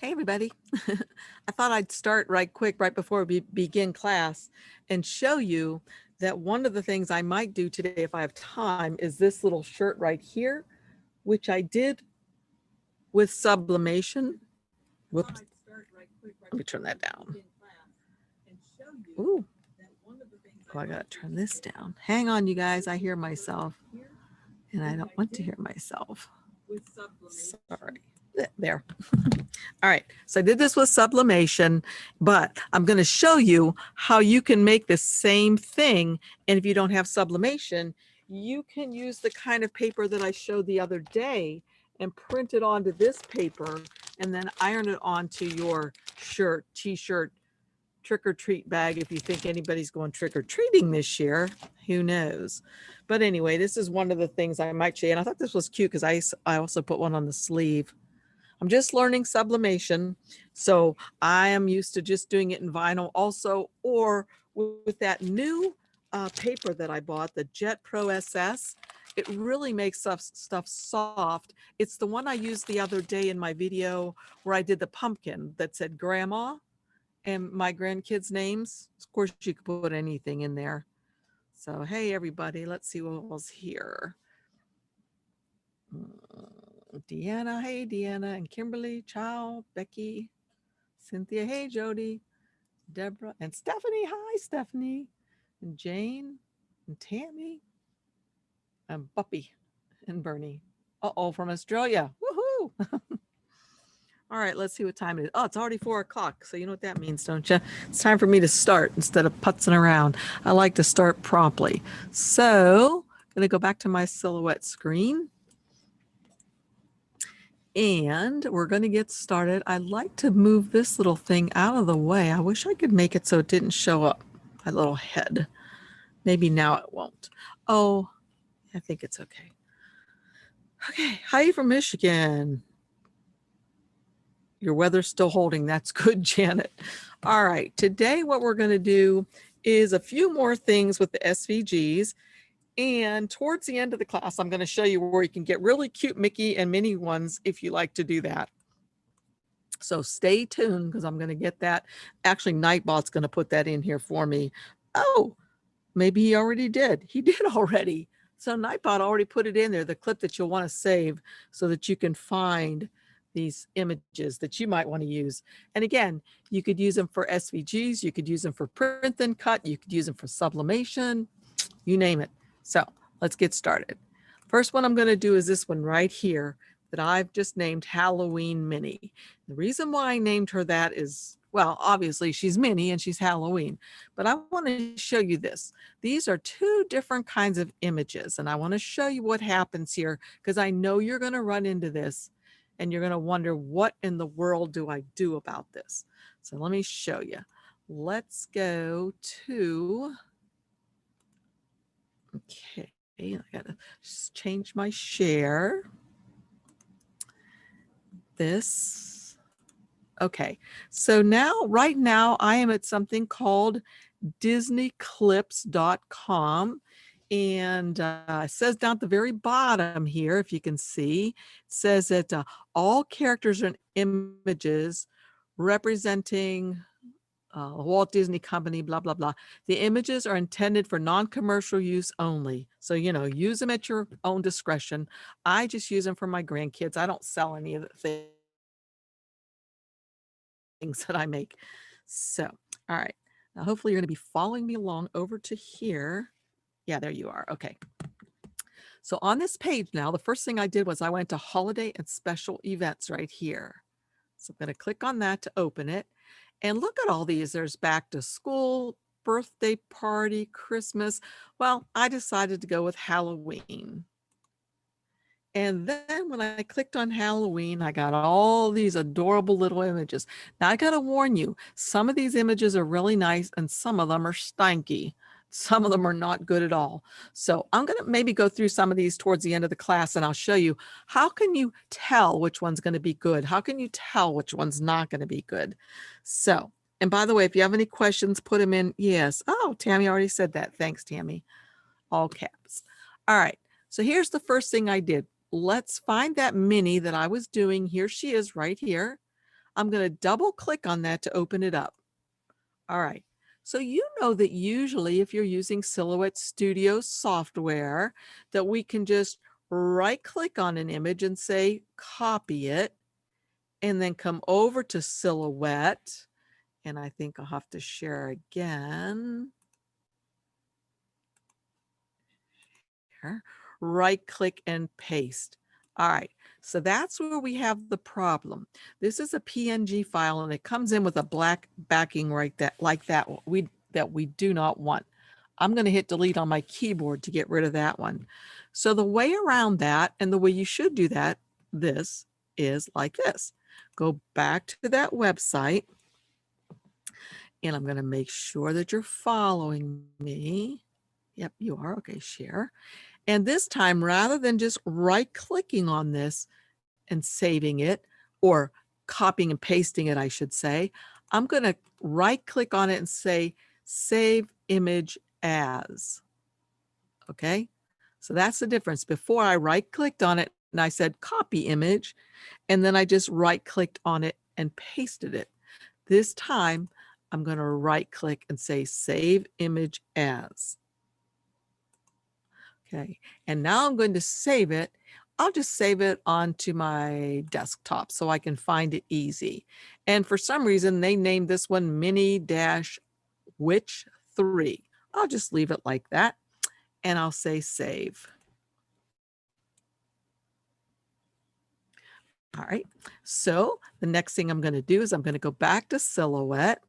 Hey, everybody. I thought I'd start right quick, right before we begin class, and show you that one of the things I might do today, if I have time, is this little shirt right here, which I did with sublimation. Whoops. Let me turn that down. Ooh. Oh, I gotta turn this down. Hang on, you guys. I hear myself, and I don't want to hear myself. Sorry. There. All right, so I did this with sublimation, but I'm going to show you how you can make the same thing. And if you don't have sublimation, you can use the kind of paper that I showed the other day and print it onto this paper and then iron it onto your shirt, t-shirt, trick or treat bag. If you think anybody's going trick or treating this year, who knows? But anyway, this is one of the things I might show you. And I thought this was cute because I also put one on the sleeve. I'm just learning sublimation, so I am used to just doing it in vinyl also, or with that new paper that I bought, the Jet Pro SS. It really makes stuff soft. It's the one I used the other day in my video where I did the pumpkin that said grandma and my grandkids' names. Of course, you could put anything in there. So, hey, everybody, let's see what was here. Deanna, hey Deanna, and Kimberly, Chow, Becky, Cynthia, hey Jody, Deborah, and Stephanie, hi Stephanie, and Jane, and Tammy, and Buppy, and Bernie. Uh-oh, from Australia, woohoo! All right, let's see what time it is. Oh, it's already 4 o'clock, so you know what that means, don't you? It's time for me to start instead of putzing around. I like to start promptly. So, I'm gonna go back to my silhouette screen. And we're going to get started. I'd like to move this little thing out of the way. I wish I could make it so it didn't show up, my little head. Maybe now it won't. Oh, I think it's okay. Okay, hi from Michigan. Your weather's still holding. That's good, Janet. All right, today what we're going to do is a few more things with the SVGs. And towards the end of the class, I'm going to show you where you can get really cute Mickey and Minnie ones if you like to do that. So stay tuned because I'm going to get that. Actually, Nightbot's going to put that in here for me. Oh, maybe he already did. He did already. So Nightbot already put it in there, the clip that you'll want to save so that you can find these images that you might want to use. And again, you could use them for SVGs, you could use them for print and cut, you could use them for sublimation, you name it. So let's get started. First one I'm going to do is this one right here that I've just named Halloween Minnie. The reason why I named her that is, well, obviously she's Minnie and she's Halloween, but I want to show you this. These are 2 different kinds of images, and I want to show you what happens here because I know you're going to run into this and you're going to wonder, what in the world do I do about this? So let me show you. Let's go to, okay, I got to change my share. This. Okay, so now, right now, I am at something called disneyclips.com. And it says down at the very bottom here, if you can see, it says that all characters and images representing Walt Disney Company, blah, blah, blah. The images are intended for non-commercial use only. So, you know, use them at your own discretion. I just use them for my grandkids. I don't sell any of the things that I make. So, all right. Now, hopefully you're going to be following me along over to here. Yeah, there you are. Okay. So on this page now, the first thing I did was I went to holiday and special events right here. So I'm going to click on that to open it. And look at all these. There's back to school, birthday party, Christmas. Well, I decided to go with Halloween. And then when I clicked on Halloween, I got all these adorable little images. Now I got to warn you, some of these images are really nice and some of them are stanky. Some of them are not good at all. So I'm going to maybe go through some of these towards the end of the class and I'll show you how can you tell which one's going to be good? How can you tell which one's not going to be good? So, and by the way, if you have any questions, put them in. Yes. Oh, Tammy already said that. Thanks, Tammy. All caps. All right. So here's the first thing I did. Let's find that Minnie that I was doing. Here she is right here. I'm going to double click on that to open it up. All right. So you know that usually if you're using Silhouette Studio software, that we can just right click on an image and say copy it, and then come over to Silhouette. And I think I'll have to share again. Here. Right click and paste. All right, so that's where we have the problem. This is a PNG file and it comes in with a black backing right that we do not want. I'm going to hit delete on my keyboard to get rid of that one. So the way around that, and the way you should do that, this is like this. Go back to that website, and I'm going to make sure that you're following me. Yep, you are. Okay, share. And this time, rather than just right clicking on this and saving it, or copying and pasting it, I should say, I'm going to right click on it and say save image as. Okay, so that's the difference. Before I right clicked on it and I said copy image, and then I just right clicked on it and pasted it. This time I'm going to right click and say save image as. Okay, and now I'm going to save it. I'll just save it onto my desktop so I can find it easy. And for some reason, they named this one Minnie-Witch 3. I'll just leave it like that, and I'll say save. All right, so the next thing I'm going to do is I'm going to go back to Silhouette.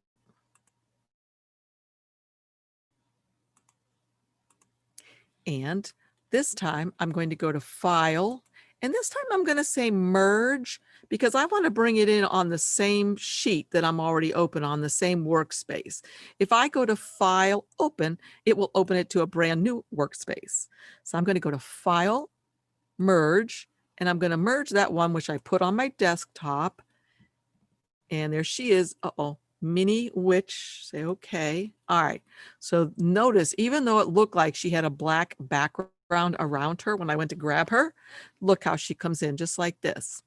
And this time I'm going to go to File, and this time I'm going to say Merge, because I want to bring it in on the same sheet that I'm already open on, the same workspace. If I go to File, Open, it will open it to a brand new workspace. So I'm going to go to File, Merge, and I'm going to merge that one which I put on my desktop. And there she is. Uh-oh. Minnie Witch, say okay. All right, so notice, even though it looked like she had a black background around her when I went to grab her, look how she comes in just like this.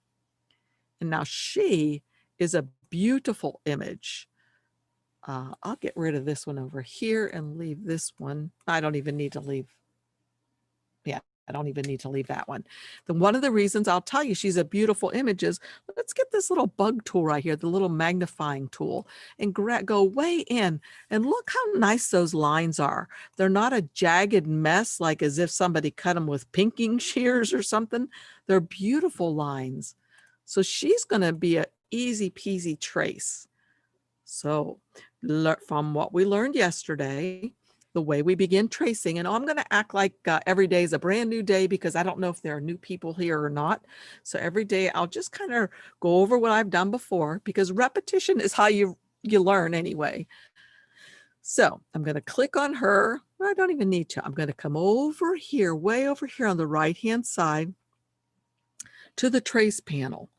And now she is a beautiful image. I'll get rid of this one over here and leave this one. I don't even need to leave. Yeah, I don't even need to leave that one. One of the reasons I'll tell you she's a beautiful image is, let's get this little bug tool right here, the little magnifying tool, and go way in and look how nice those lines are. They're not a jagged mess like as if somebody cut them with pinking shears or something. They're beautiful lines. So she's going to be an easy peasy trace. So from what we learned yesterday, the way we begin tracing, and I'm going to act like every day is a brand new day because I don't know if there are new people here or not. So every day I'll just kind of go over what I've done before, because repetition is how you learn anyway. So I'm going to click on her. Well, I don't even need to. I'm going to come over here, way over here on the right-hand side to the trace panel.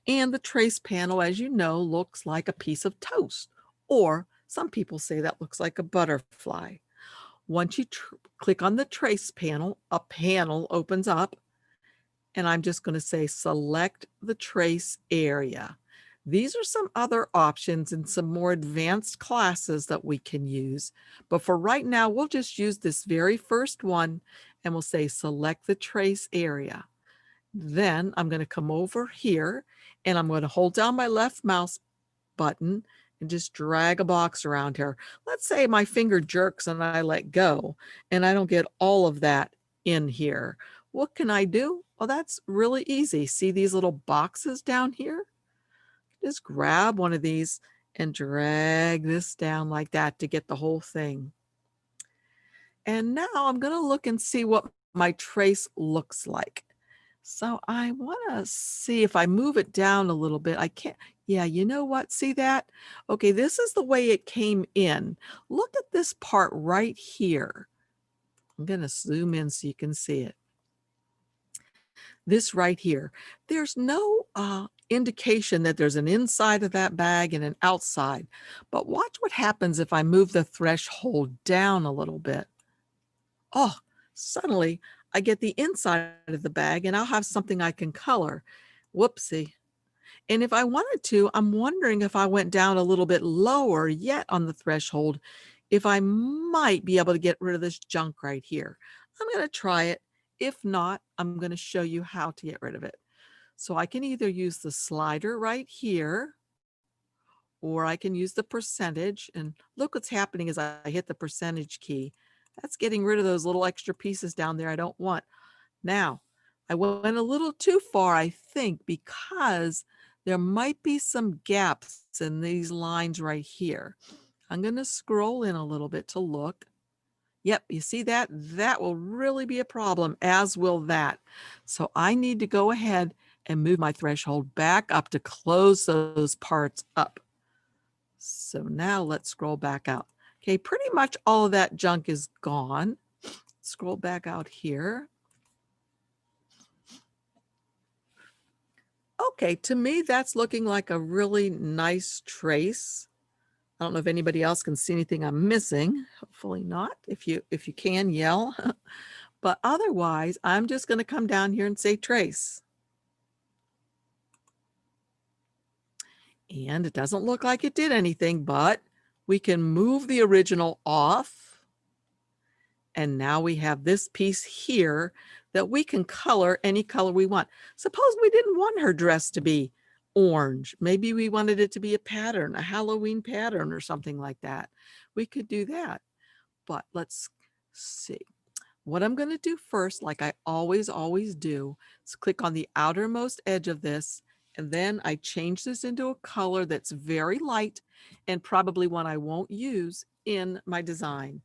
And the trace panel, as you know, looks like a piece of toast, or some people say that looks like a butterfly. Once you click on the trace panel, a panel opens up, and I'm just going to say select the trace area. These are some other options in some more advanced classes that we can use. But for right now, we'll just use this very first one, and we'll say select the trace area. Then I'm going to come over here, and I'm going to hold down my left mouse button and just drag a box around here. Let's say my finger jerks and I let go and I don't get all of that in here. What can I do? Well, that's really easy. See these little boxes down here? Just grab one of these and drag this down like that to get the whole thing. And now I'm going to look and see what my trace looks like. So I want to see if I move it down a little bit. I can't. Yeah, you know what? See that? Okay, this is the way it came in. Look at this part right here. I'm going to zoom in so you can see it. This right here. There's no indication that there's an inside of that bag and an outside. But watch what happens if I move the threshold down a little bit. Oh, suddenly I get the inside of the bag and I'll have something I can color. Whoopsie. And if I wanted to, I'm wondering if I went down a little bit lower yet on the threshold, if I might be able to get rid of this junk right here. I'm going to try it. If not, I'm going to show you how to get rid of it. So I can either use the slider right here, or I can use the percentage. And look what's happening as I hit the percentage key. That's getting rid of those little extra pieces down there I don't want. Now, I went a little too far, I think, because there might be some gaps in these lines right here. I'm going to scroll in a little bit to look. Yep, you see that? That will really be a problem, as will that. So I need to go ahead and move my threshold back up to close those parts up. So now let's scroll back out. Okay, pretty much all of that junk is gone. Scroll back out here. Okay, to me, that's looking like a really nice trace. I don't know if anybody else can see anything I'm missing. Hopefully not. If you can, yell. But otherwise, I'm just going to come down here and say trace. And it doesn't look like it did anything, but we can move the original off. And now we have this piece here that we can color any color we want. Suppose we didn't want her dress to be orange. Maybe we wanted it to be a pattern, a Halloween pattern or something like that. We could do that. But let's see. What I'm going to do first, like I always do, is click on the outermost edge of this, and then I change this into a color that's very light and probably one I won't use in my design.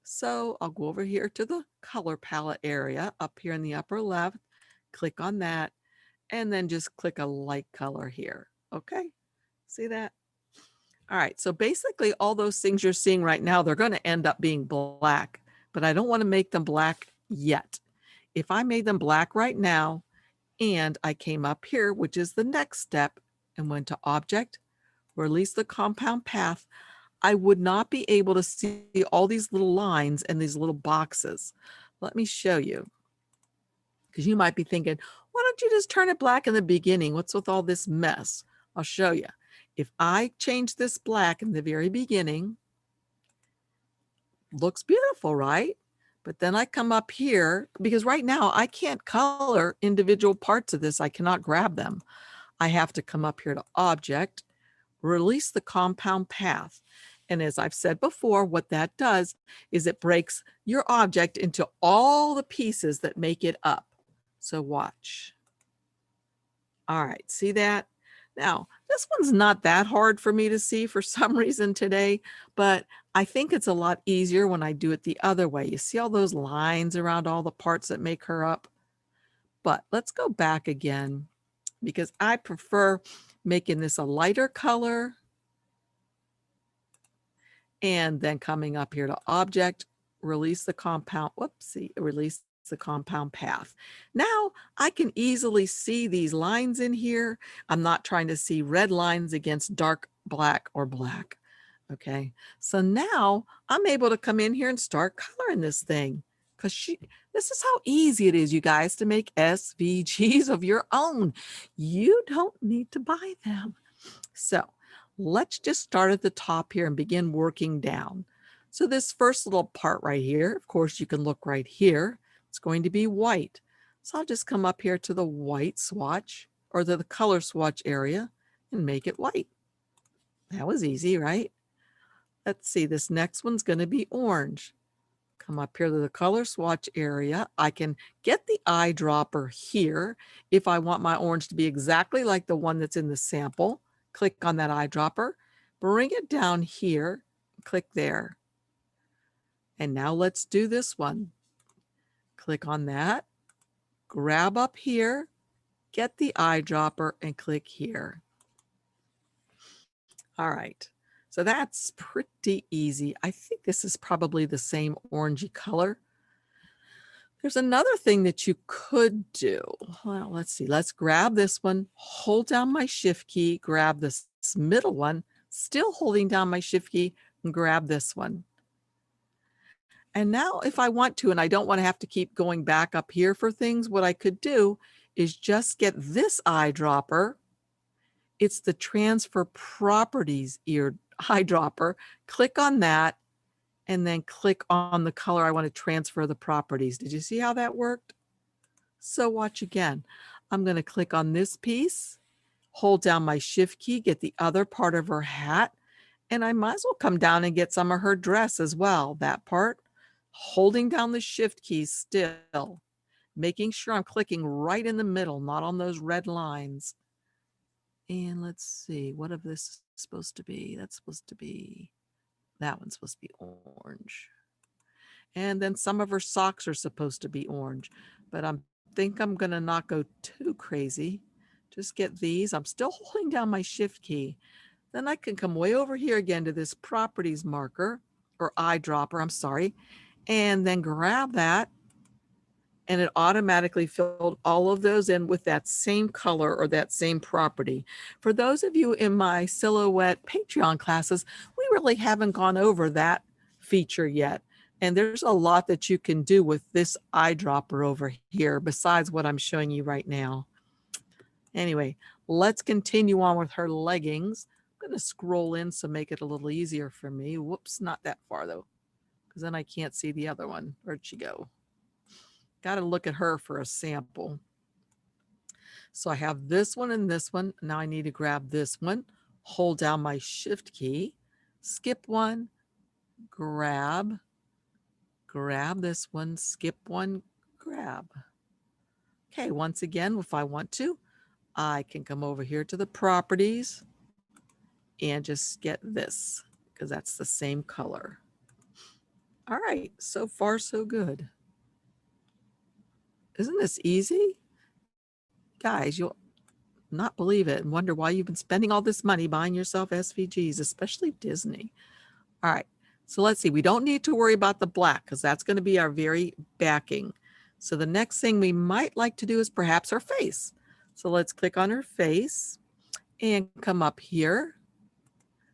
So I'll go over here to the color palette area up here in the upper left, click on that, and then just click a light color here. Okay, see that? All right, so basically all those things you're seeing right now, they're going to end up being black, but I don't want to make them black yet. If I made them black right now and I came up here, which is the next step, and went to Object, Release the Compound Path, I would not be able to see all these little lines and these little boxes. Let me show you, because you might be thinking, why don't you just turn it black in the beginning? What's with all this mess? I'll show you. If I change this black in the very beginning, looks beautiful, right? But then I come up here, because right now I can't color individual parts of this. I cannot grab them. I have to come up here to Object, Release the Compound Path. And as I've said before, what that does is it breaks your object into all the pieces that make it up. So watch. All right, see that? Now, this one's not that hard for me to see for some reason today, but I think it's a lot easier when I do it the other way. You see all those lines around all the parts that make her up? But let's go back again, because I prefer making this a lighter color. And then coming up here to Object, Release the Compound, Release the Compound Path. Now I can easily see these lines in here. I'm not trying to see red lines against dark black or black. Okay, so now I'm able to come in here and start coloring this thing, because this is how easy it is, you guys, to make SVGs of your own. You don't need to buy them. So let's just start at the top here and begin working down. So this first little part right here, of course, you can look right here. It's going to be white. So I'll just come up here to the white swatch, or the color swatch area, and make it white. That was easy, right? Let's see, this next one's going to be orange. Come up here to the color swatch area. I can get the eyedropper here if I want my orange to be exactly like the one that's in the sample. Click on that eyedropper, bring it down here, click there. And now let's do this one. Click on that, grab up here, get the eyedropper, and click here. All right, so that's pretty easy. I think this is probably the same orangey color. There's another thing that you could do. Well, let's see. Let's grab this one, hold down my Shift key, grab this middle one, still holding down my Shift key, and grab this one. And now if I want to, and I don't want to have to keep going back up here for things, what I could do is just get this eyedropper It's the transfer properties eyedropper. Click on that and then click on the color I want to transfer the properties. Did you see how that worked? So watch again. I'm going to click on this piece, hold down my shift key, get the other part of her hat, and I might as well come down and get some of her dress as well. That part, holding down the shift key still, making sure I'm clicking right in the middle, not on those red lines. And let's see, what of this is supposed to be? That's supposed to be, that one's supposed to be orange. And then some of her socks are supposed to be orange, but I think I'm gonna not go too crazy. Just get these. I'm still holding down my shift key. Then I can come way over here again to this properties marker or eyedropper, I'm sorry, and then grab that, and it automatically filled all of those in with that same color or that same property. For those of you in my Silhouette Patreon classes, we really haven't gone over that feature yet. And there's a lot that you can do with this eyedropper over here besides what I'm showing you right now. Anyway, let's continue on with her leggings. I'm going to scroll in so make it a little easier for me. Whoops, not that far though, because then I can't see the other one. Where'd she go? Got to look at her for a sample. So I have this one and this one. Now I need to grab this one, hold down my shift key, skip one, grab this one, skip one, grab. Okay, once again, if I want to, I can come over here to the properties and just get this because that's the same color. All right, so far so good. Isn't this easy? Guys, you'll not believe it and wonder why you've been spending all this money buying yourself SVGs, especially Disney. All right, so let's see. We don't need to worry about the black because that's going to be our very backing. So the next thing we might like to do is perhaps her face. So let's click on her face and come up here.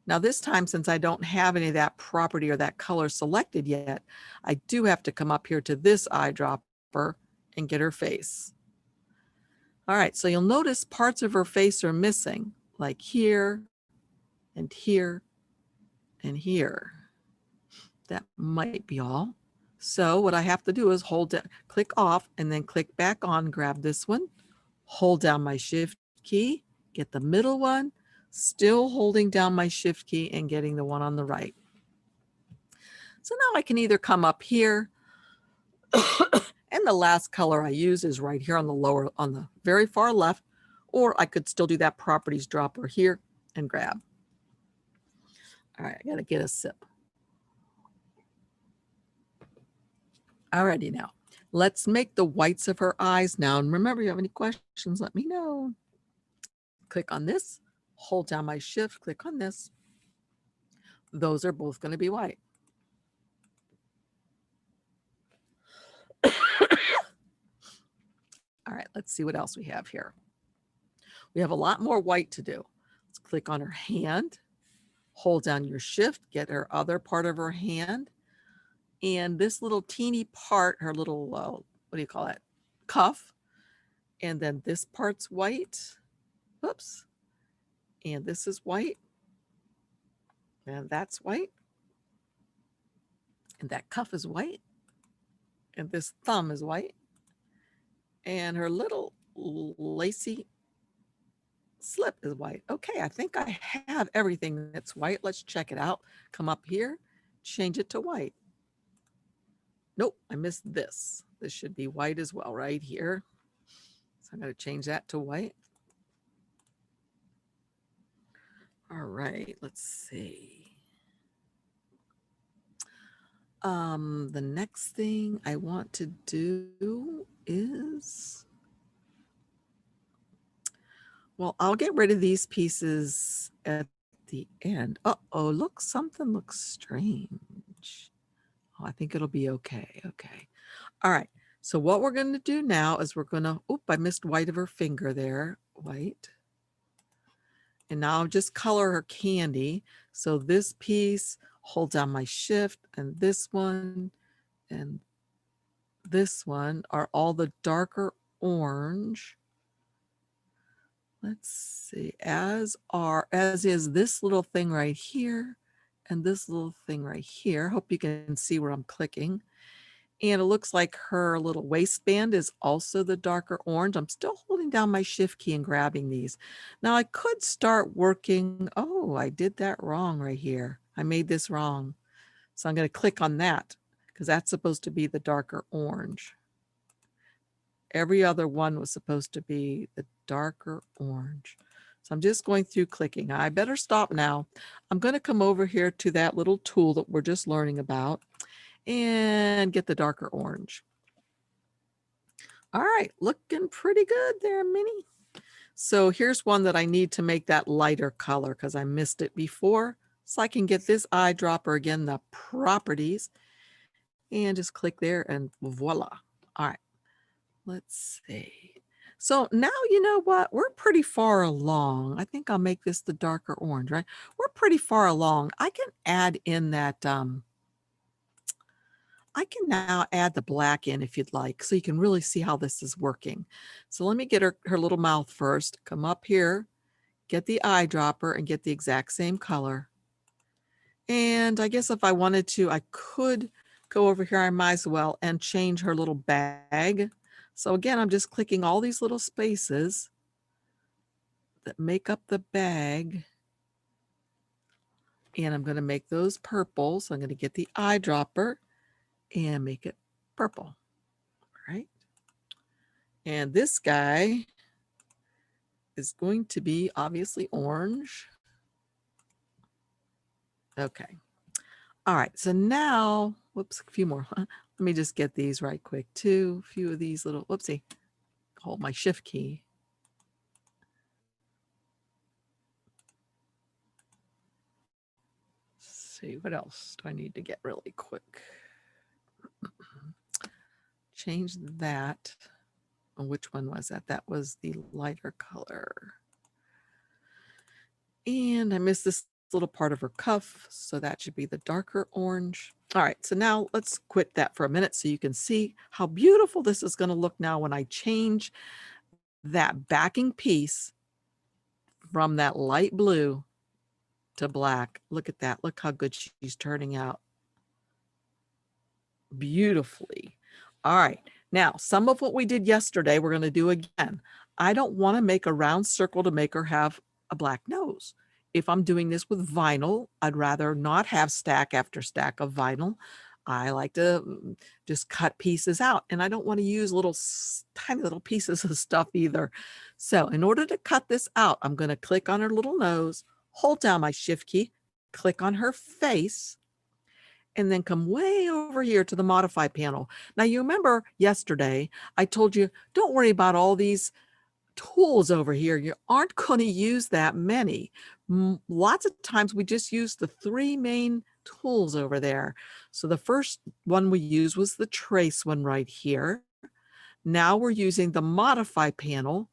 Now this time, since I don't have any of that property or that color selected yet, I do have to come up here to this eyedropper and get her face. All right, so you'll notice parts of her face are missing, like here and here and here. That might be all. So what I have to do is click off and then click back on, grab this one, hold down my shift key, get the middle one, still holding down my shift key and getting the one on the right. So now I can either come up here and the last color I use is right here on the very far left, or I could still do that properties dropper here and grab. All right, I gotta get a sip. Alrighty now, let's make the whites of her eyes now. And remember, you have any questions, let me know. Click on this, hold down my shift, click on this. Those are both gonna be white. All right, let's see what else we have here. We have a lot more white to do. Let's click on her hand, hold down your shift, get her other part of her hand. And this little teeny part, her little, what do you call it? Cuff. And then this part's white. Oops. And this is white. And that's white. And that cuff is white. And this thumb is white. And her little lacy slip is white. Okay, I think I have everything that's white. Let's check it out. Come up here, change it to white. Nope, I missed this. This should be white as well right here. So I'm going to change that to white. All right, let's see. The next thing I want to do is, well, I'll get rid of these pieces at the end. Uh-oh, look, something looks strange. Oh, I think it'll be okay. Okay. All right. So what we're going to do now is we're going to, oop, I missed white of her finger there. White. And now I'll just color her candy. So this piece, hold down my shift, and this one are all the darker orange. Let's see, as is this little thing right here and this little thing right here. Hope you can see where I'm clicking. And it looks like her little waistband is also the darker orange. I'm still holding down my shift key and grabbing these. Now I could start working. Oh, I did that wrong right here. I made this wrong. So I'm going to click on that because that's supposed to be the darker orange. Every other one was supposed to be the darker orange. So I'm just going through clicking. I better stop now. I'm going to come over here to that little tool that we're just learning about and get the darker orange. All right, looking pretty good there, Minnie. So here's one that I need to make that lighter color because I missed it before. So I can get this eyedropper again, the properties, and just click there and voila. All right, let's see. So now you know what? We're pretty far along. I think I'll make this the darker orange, right? We're pretty far along. I can add in that, I can now add the black in if you'd like, so you can really see how this is working. So let me get her little mouth first. Come up here, get the eyedropper and get the exact same color. And I guess if I wanted to, I could go over here. I might as well and change her little bag. So again, I'm just clicking all these little spaces that make up the bag. And I'm going to make those purple. So I'm going to get the eyedropper and make it purple. All right. And this guy is going to be obviously orange. Okay. All right. So now, whoops, a few more. Let me just get these right quick too. A few of these little, whoopsie, hold my shift key. Let's see, what else do I need to get really quick? Change that. Which one was that? That was the lighter color. And I missed this little part of her cuff, so that should be the darker orange. All right, so now let's quit that for a minute so you can see how beautiful this is going to look now when I change that backing piece from that light blue to black. Look at that. Look how good she's turning out. Beautifully. All right. Now, some of what we did yesterday, we're going to do again. I don't want to make a round circle to make her have a black nose. If I'm doing this with vinyl, I'd rather not have stack after stack of vinyl. I like to just cut pieces out, and I don't want to use little tiny little pieces of stuff either. So in order to cut this out, I'm going to click on her little nose, hold down my shift key, click on her face, and then come way over here to the modify panel. Now you remember yesterday, I told you, don't worry about all these tools over here. You aren't going to use that many. Lots of times we just use the three main tools over there. So the first one we used was the trace one right here. Now we're using the modify panel,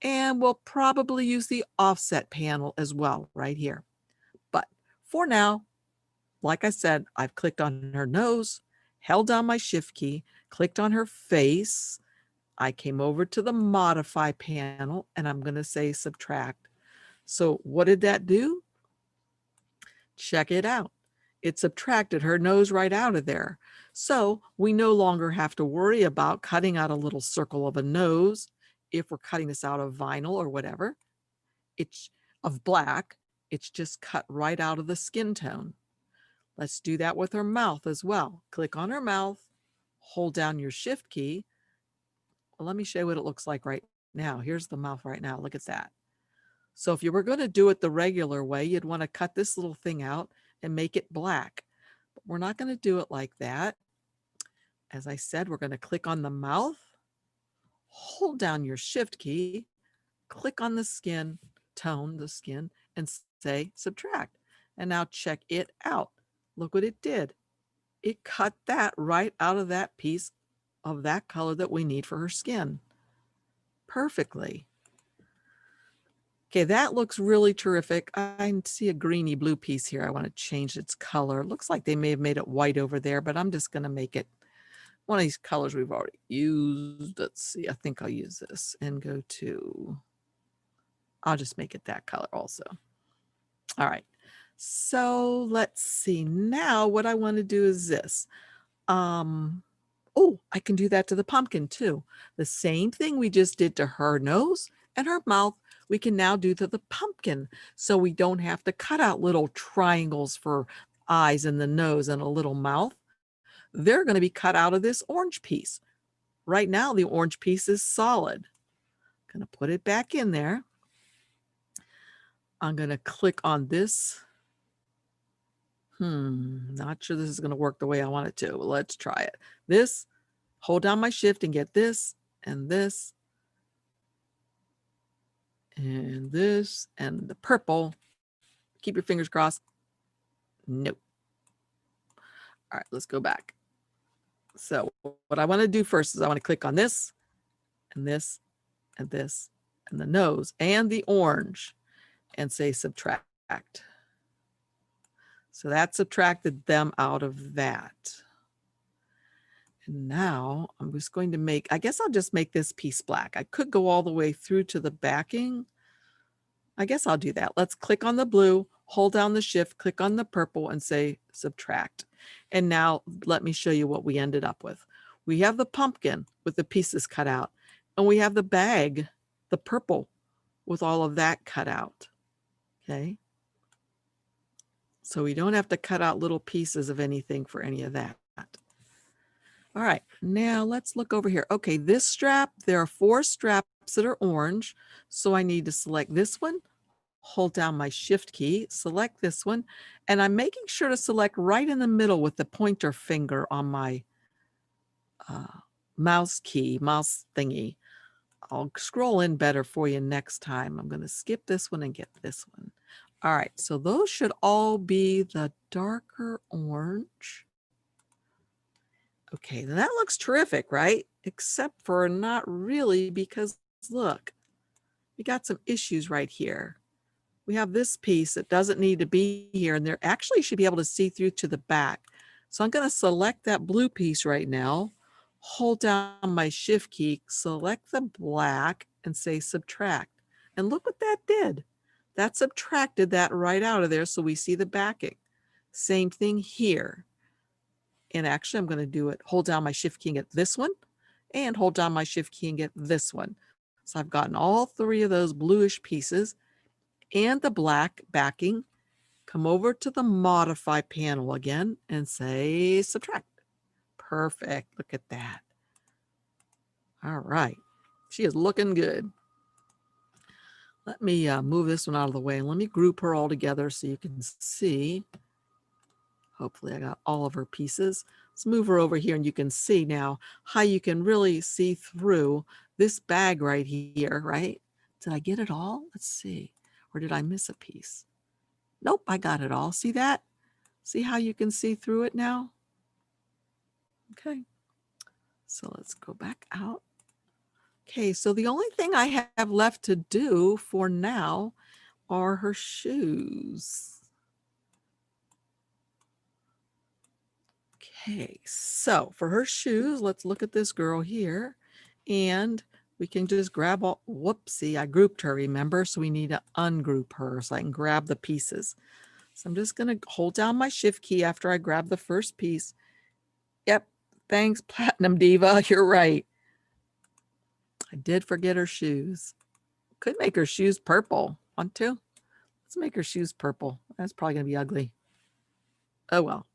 and we'll probably use the offset panel as well right here. But for now, like I said, I've clicked on her nose, held down my shift key, clicked on her face. I came over to the modify panel, and I'm going to say subtract. So what did that do? Check it out. It subtracted her nose right out of there. So we no longer have to worry about cutting out a little circle of a nose if we're cutting this out of vinyl or whatever. It's of black. It's just cut right out of the skin tone. Let's do that with her mouth as well. Click on her mouth, hold down your shift key. Well, let me show you what it looks like right now. Here's the mouth right now. Look at that. So if you were going to do it the regular way, you'd want to cut this little thing out and make it black. But we're not going to do it like that. As I said, we're going to click on the mouth, hold down your shift key, click on the skin tone, the skin, and say subtract. And now check it out. Look what it did. It cut that right out of that piece of that color that we need for her skin. Perfectly. Okay, that looks really terrific. I see a greeny blue piece here. I want to change its color. It looks like they may have made it white over there, but I'm just going to make it one of these colors we've already used. Let's see, I think I'll use this and go to I'll just make it that color also. All right. So let's see. Now what I want to do is this. Oh, I can do that to the pumpkin too. The same thing we just did to her nose and her mouth, we can now do to the pumpkin. So we don't have to cut out little triangles for eyes and the nose and a little mouth. They're going to be cut out of this orange piece. Right now, the orange piece is solid. I'm going to put it back in there. I'm going to click on this. Not sure this is going to work the way I want it to, but let's try it. This, hold down my shift and get this and this and this and the purple. Keep your fingers crossed. Nope. All right, let's go back. So what I want to do first is I want to click on this and this and this and the nose and the orange and say subtract. So that subtracted them out of that. And now I'm just going to make, I guess I'll just make this piece black. I could go all the way through to the backing. I guess I'll do that. Let's click on the blue, hold down the shift, click on the purple and say subtract. And now let me show you what we ended up with. We have the pumpkin with the pieces cut out, and we have the bag, the purple, with all of that cut out. Okay. So we don't have to cut out little pieces of anything for any of that. All right, now let's look over here. Okay, this strap, there are 4 straps that are orange. So I need to select this one, hold down my shift key, select this one, and I'm making sure to select right in the middle with the pointer finger on my mouse thingy. I'll scroll in better for you next time. I'm going to skip this one and get this one. All right, so those should all be the darker orange. Okay, that looks terrific, right? Except for not really, because look, we got some issues right here. We have this piece that doesn't need to be here, and there actually should be able to see through to the back. So I'm going to select that blue piece right now, hold down my shift key, select the black and say subtract. And look what that did. That subtracted that right out of there so we see the backing. Same thing here. And actually I'm going to do it, hold down my shift key and get this one, and hold down my shift key and get this one. So I've gotten all 3 of those bluish pieces and the black backing. Come over to the modify panel again and say subtract. Perfect. Look at that. All right. She is looking good. Let me move this one out of the way and let me group her all together so you can see. Hopefully I got all of her pieces. Let's move her over here and you can see now how you can really see through this bag right here, right? Did I get it all? Let's see. Or did I miss a piece? Nope, I got it all. See that? See how you can see through it now? Okay. So let's go back out. Okay, so the only thing I have left to do for now are her shoes. Okay, so for her shoes, let's look at this girl here, and we can just grab all, whoopsie, I grouped her, remember? So we need to ungroup her so I can grab the pieces. So I'm just gonna hold down my shift key after I grab the first piece. Yep, thanks, Platinum Diva, you're right. I did forget her shoes. Could make her shoes purple. Want to? Let's make her shoes purple. That's probably gonna be ugly. Oh well,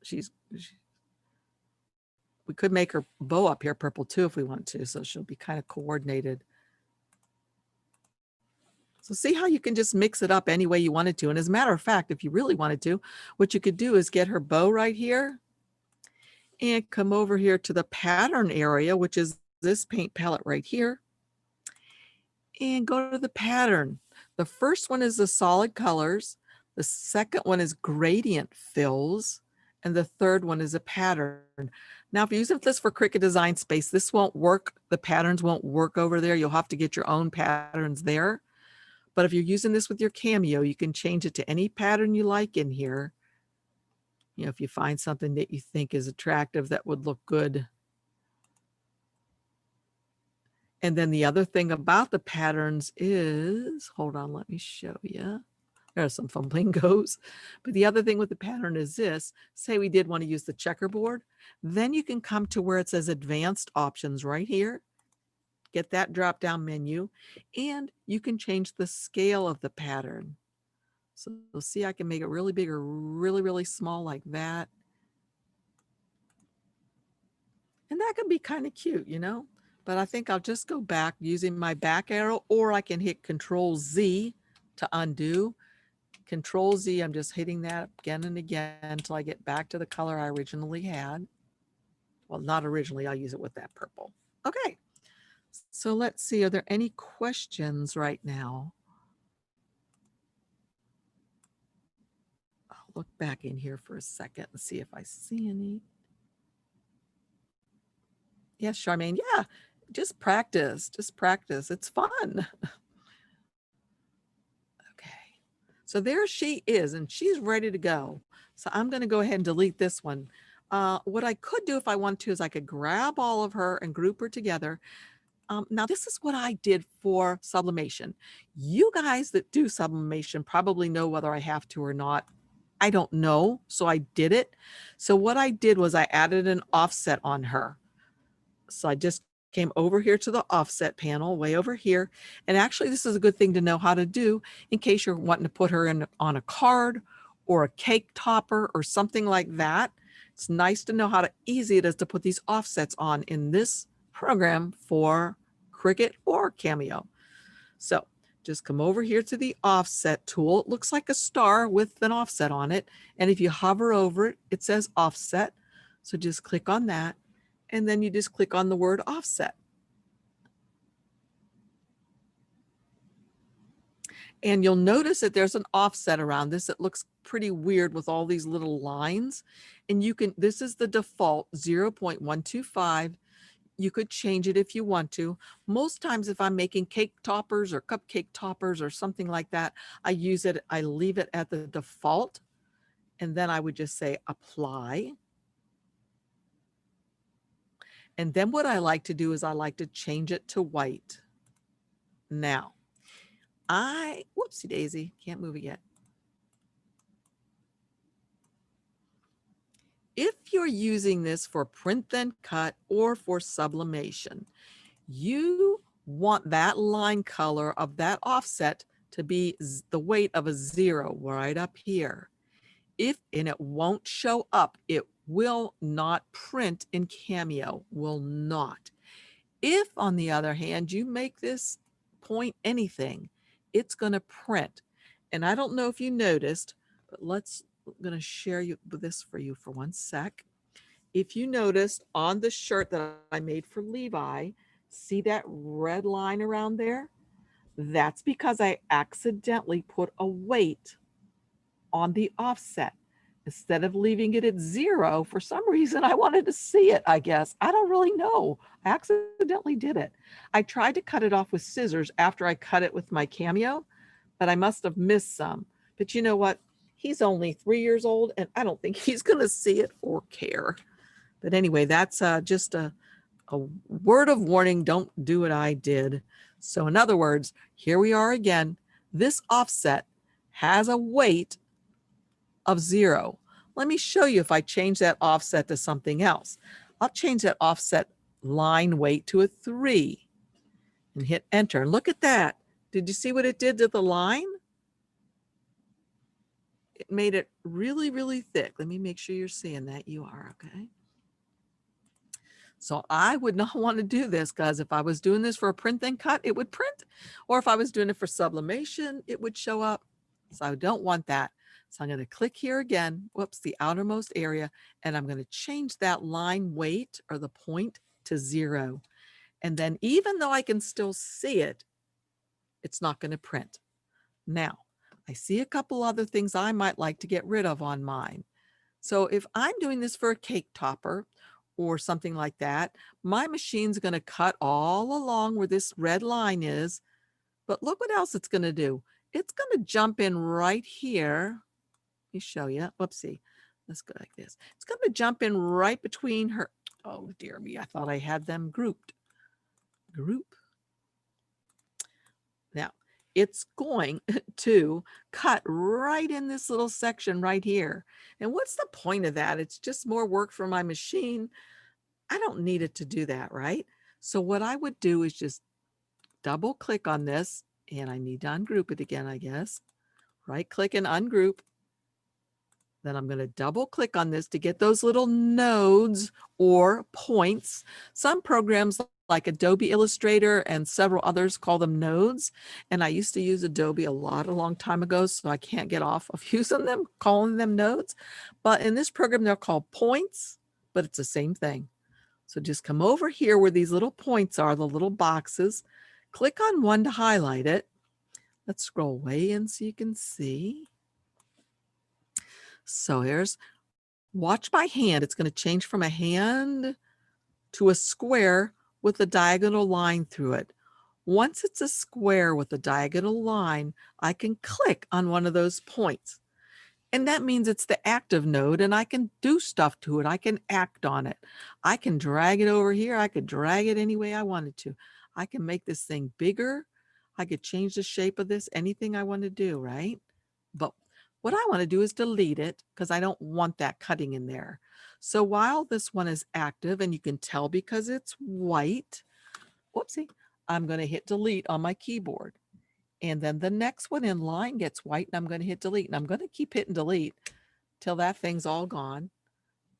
we could make her bow up here purple too if we want to, so she'll be kind of coordinated. So see how you can just mix it up any way you wanted to. And as a matter of fact, if you really wanted to, what you could do is get her bow right here and come over here to the pattern area, which is this paint palette right here, and go to the pattern. The first one is the solid colors. The second one is gradient fills. And the third one is a pattern. Now, if you're using this for Cricut Design Space, this won't work. The patterns won't work over there. You'll have to get your own patterns there. But if you're using this with your Cameo, you can change it to any pattern you like in here. You know, if you find something that you think is attractive that would look good And then the other thing about the patterns is, hold on, let me show you. There's some flamingos. But the other thing with the pattern is this, say we did want to use the checkerboard, then you can come to where it says advanced options right here, get that drop down menu, and you can change the scale of the pattern. So you'll see I can make it really big or really, really small like that. And that can be kind of cute, you know, but I think I'll just go back using my back arrow, or I can hit Control Z to undo. Control Z, I'm just hitting that again and again until I get back to the color I originally had. Well, not originally, I'll use it with that purple. Okay, so let's see, are there any questions right now? I'll look back in here for a second and see if I see any. Yes, Charmaine, yeah, just practice, it's fun. Okay, so there she is, and she's ready to go. So I'm going to go ahead and delete this one. What I could do if I want to is I could grab all of her and group her together. Now, this is what I did for sublimation. You guys that do sublimation probably know whether I have to or not. I don't know, so I did it. So what I did was I added an offset on her. So I just came over here to the offset panel way over here. And actually, this is a good thing to know how to do in case you're wanting to put her in on a card or a cake topper or something like that. It's nice to know how easy it is to put these offsets on in this program for Cricut or Cameo. So just come over here to the offset tool. It looks like a star with an offset on it. And if you hover over it, it says offset. So just click on that. And then you just click on the word offset. And you'll notice that there's an offset around this. It looks pretty weird with all these little lines. And you can, this is the default 0.125. You could change it if you want to. Most times if I'm making cake toppers or cupcake toppers or something like that, I leave it at the default. And then I would just say apply. And then what I like to do is I like to change it to white. Now, whoopsie daisy, can't move it yet. If you're using this for print then cut or for sublimation, you want that line color of that offset to be the weight of a 0 right up here. And it won't show up, it will not print in Cameo, will not. If, on the other hand, you make this point anything, it's going to print. And I don't know if you noticed, but I'm going to share this for you for one sec. If you noticed on the shirt that I made for Levi, see that red line around there? That's because I accidentally put a weight on the offset. Instead of leaving it at 0, for some reason, I wanted to see it, I guess. I don't really know. I accidentally did it. I tried to cut it off with scissors after I cut it with my Cameo, but I must have missed some. But you know what? He's only 3 years old, and I don't think he's going to see it or care. But anyway, that's just a word of warning. Don't do what I did. So in other words, here we are again. This offset has a weight of 0. Let me show you if I change that offset to something else. I'll change that offset line weight to a 3 and hit enter. Look at that. Did you see what it did to the line? It made it really, really thick. Let me make sure you're seeing that. You are, okay? So I would not want to do this, because if I was doing this for a print then cut, it would print. Or if I was doing it for sublimation, it would show up. So I don't want that. So I'm going to click here again, whoops, the outermost area, and I'm going to change that line weight or the point to 0. And then even though I can still see it, it's not going to print. Now, I see a couple other things I might like to get rid of on mine. So if I'm doing this for a cake topper or something like that, my machine's going to cut all along where this red line is. But look what else it's going to do. It's going to jump in right here. Let me show you. Whoopsie. Let's go like this. It's going to jump in right between her. Oh, dear me. I thought I had them grouped. Group. Now, it's going to cut right in this little section right here. And what's the point of that? It's just more work for my machine. I don't need it to do that, right? So what I would do is just double click on this, and I need to ungroup it again, I guess. Right click and ungroup. Then I'm going to double click on this to get those little nodes or points. Some programs like Adobe Illustrator and several others call them nodes. And I used to use Adobe a long time ago, so I can't get off of using them, calling them nodes. But in this program, they're called points, but it's the same thing. So just come over here where these little points are, the little boxes. Click on one to highlight it. Let's scroll way in so you can see. So here's, watch my hand. It's going to change from a hand to a square with a diagonal line through it. Once it's a square with a diagonal line, I can click on one of those points. And that means it's the active node, and I can do stuff to it. I can act on it. I can drag it over here. I could drag it any way I wanted to. I can make this thing bigger. I could change the shape of this, anything I want to do, right? But what I want to do is delete it because I don't want that cutting in there. So while this one is active, and you can tell because it's white, whoopsie, I'm going to hit delete on my keyboard. And then the next one in line gets white, and I'm going to hit delete. And I'm going to keep hitting delete till that thing's all gone.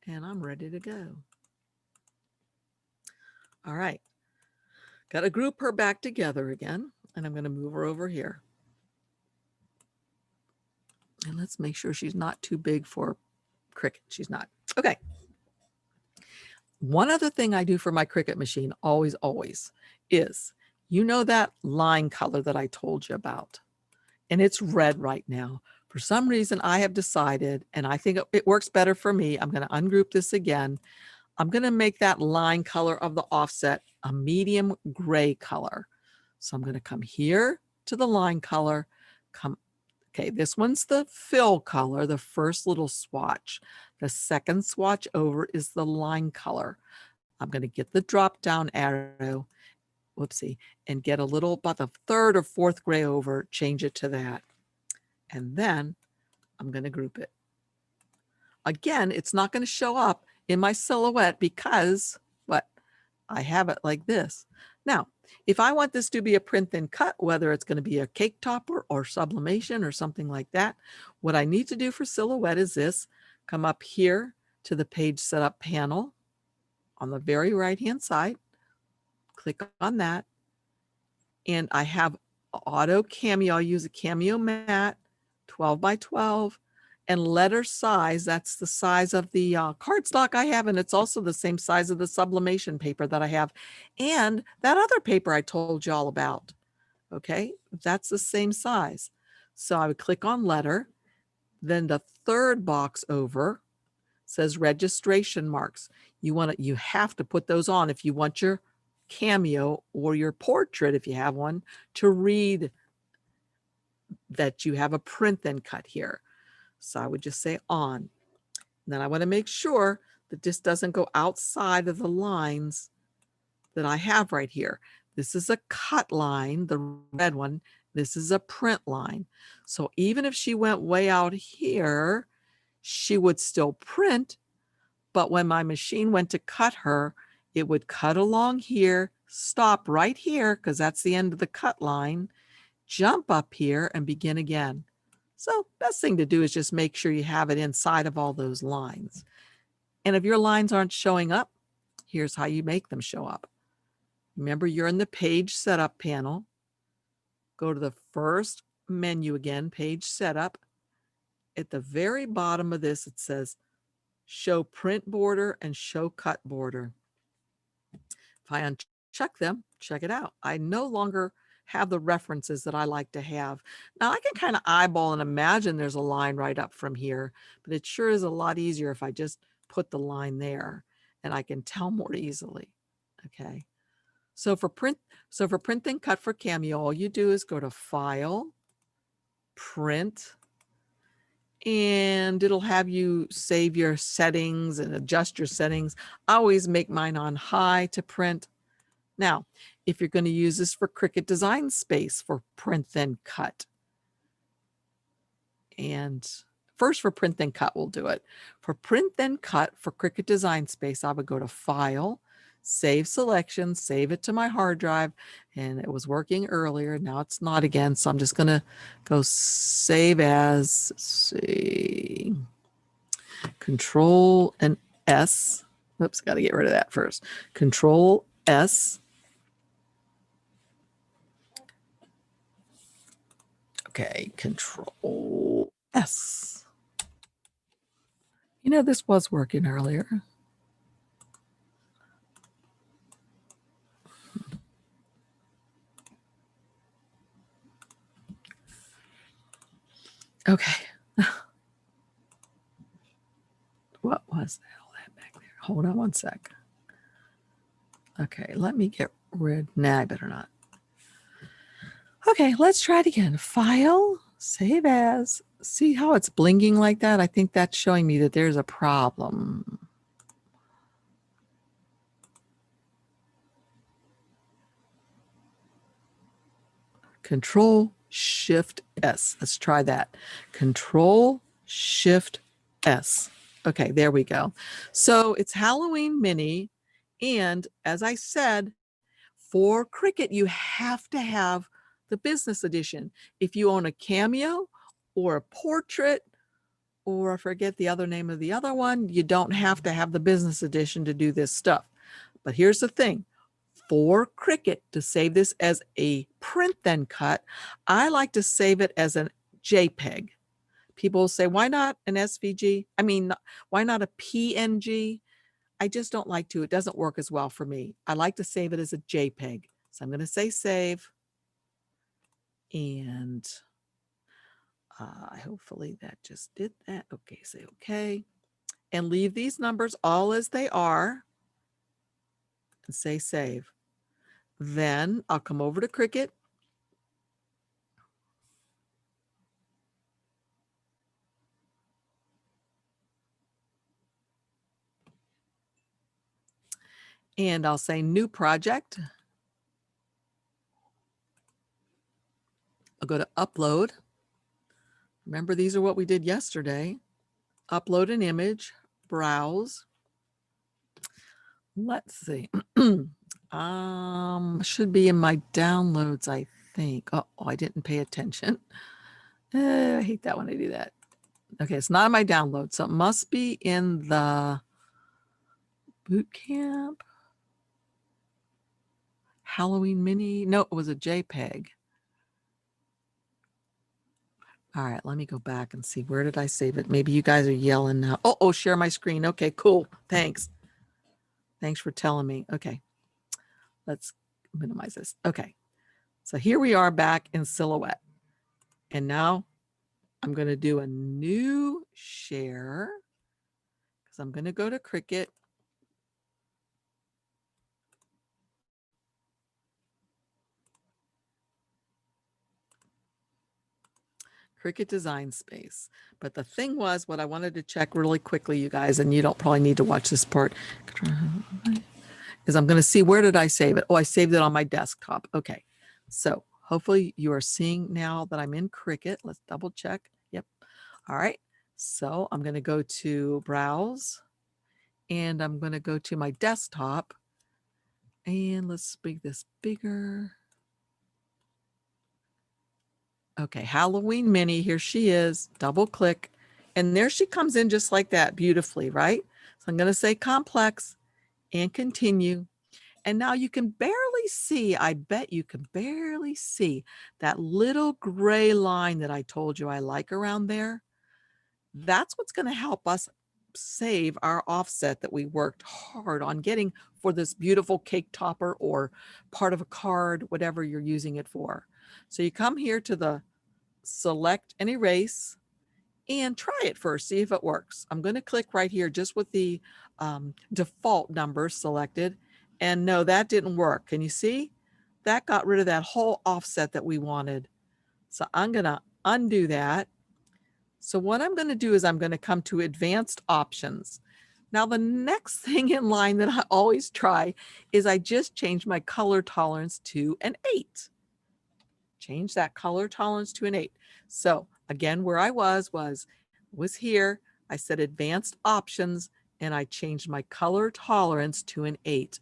And I'm ready to go. All right. Got to group her back together again. And I'm going to move her over here. And let's make sure she's not too big for Cricut. She's not. Okay. One other thing I do for my Cricut machine, always, is, you know that line color that I told you about, and it's red right now. For some reason, I have decided, and I think it works better for me. I'm going to ungroup this again. I'm going to make that line color of the offset a medium gray color. So I'm going to come here to the line color, okay, this one's the fill color, the first little swatch. The second swatch over is the line color. I'm going to get the drop down arrow, whoopsie, and get a little, about the third or fourth gray over, change it to that. And then I'm going to group it. Again, it's not going to show up in my silhouette because what? I have it like this. Now, if I want this to be a print and cut, whether it's going to be a cake topper or sublimation or something like that, what I need to do for silhouette is this: come up here to the page setup panel on the very right hand side, click on that, and I have auto cameo. I'll use a cameo mat, 12 by 12, and letter size. That's the size of the cardstock I have, and it's also the same size of the sublimation paper that I have, and that other paper I told you all about. Okay, that's the same size. So I would click on letter. Then the third box over says registration marks. You have to put those on if you want your cameo or your portrait, if you have one, to read that you have a print and cut here. So I would just say on. And then I want to make sure that this doesn't go outside of the lines that I have right here. This is a cut line, the red one. This is a print line. So even if she went way out here, she would still print. But when my machine went to cut her, it would cut along here, stop right here, because that's the end of the cut line, jump up here and begin again. So best thing to do is just make sure you have it inside of all those lines. And if your lines aren't showing up, here's how you make them show up. Remember, you're in the page setup panel. Go to the first menu again, page setup. At the very bottom of this, it says show print border and show cut border. If I uncheck them, check it out. I no longer have the references that I like to have. Now I can kind of eyeball and imagine there's a line right up from here, but it sure is a lot easier if I just put the line there and I can tell more easily. Okay. So for print and cut for Cameo, all you do is go to File, Print, and it'll have you save your settings and adjust your settings. I always make mine on high to print. Now, if you're going to use this for Cricut Design Space for print then cut, and first for print then cut, we'll do it. For print then cut for Cricut Design Space, I would go to File, Save Selection, save it to my hard drive, and it was working earlier. Now it's not again, so I'm just going to go Save As, see, Control and S. Oops, got to get rid of that first. Control S. Okay, Control S. You know, this was working earlier. Okay. What was all that back there? Hold on one sec. Okay, let me get rid. Nah, I better not. Okay, let's try it again. File, Save As. See how it's blinking like that? I think that's showing me that there's a problem. Control Shift S. Let's try that. Control Shift S. Okay, there we go. So it's Halloween Minnie. And as I said, for Cricut, you have to have the business edition. If you own a Cameo or a portrait, or I forget the other name of the other one, you don't have to have the business edition to do this stuff. But here's the thing. For Cricut, to save this as a print then cut, I like to save it as a JPEG. People say, why not an SVG? I mean, why not a PNG? I just don't like to. It doesn't work as well for me. I like to save it as a JPEG. So I'm going to say save. And hopefully that just did that. Okay, say okay. And leave these numbers all as they are. And say save. Then I'll come over to Cricut. And I'll say new project. I'll go to upload. Remember, these are what we did yesterday. Upload an image, browse. Let's see. Should be in my downloads, I think. Oh, I didn't pay attention. I hate that when I do that. Okay, it's not in my download, so it must be in the boot camp. Halloween Minnie. No, it was a JPEG. All right, let me go back and see. Where did I save it? Maybe you guys are yelling now. Oh, share my screen. Okay, cool. Thanks. Thanks for telling me. Okay, let's minimize this. Okay, so here we are back in Silhouette. And now I'm going to do a new share because I'm going to go to Cricut. Cricut Design Space. But the thing was, what I wanted to check really quickly, you guys, and you don't probably need to watch this part, is I'm going to see, where did I save it? Oh, I saved it on my desktop. Okay. So hopefully you are seeing now that I'm in Cricut. Let's double check. Yep. All right. So I'm going to go to Browse, and I'm going to go to my desktop, and let's make this bigger. Okay, Halloween Minnie, here she is. Double click, and there she comes in just like that, beautifully, right? So I'm going to say complex and continue. And now you can barely see, I bet you can barely see that little gray line that I told you I like around there. That's what's going to help us save our offset that we worked hard on getting for this beautiful cake topper or part of a card, whatever you're using it for. So you come here to the select and erase and try it first, see if it works. I'm going to click right here just with the default number selected. And no, that didn't work. Can you see? That got rid of that whole offset that we wanted. So I'm going to undo that. So what I'm going to do is I'm going to come to advanced options. Now, the next thing in line that I always try is I just change my color tolerance to an 8. Change that color tolerance to an 8. So again, where I was here. I said advanced options and I changed my color tolerance to an 8.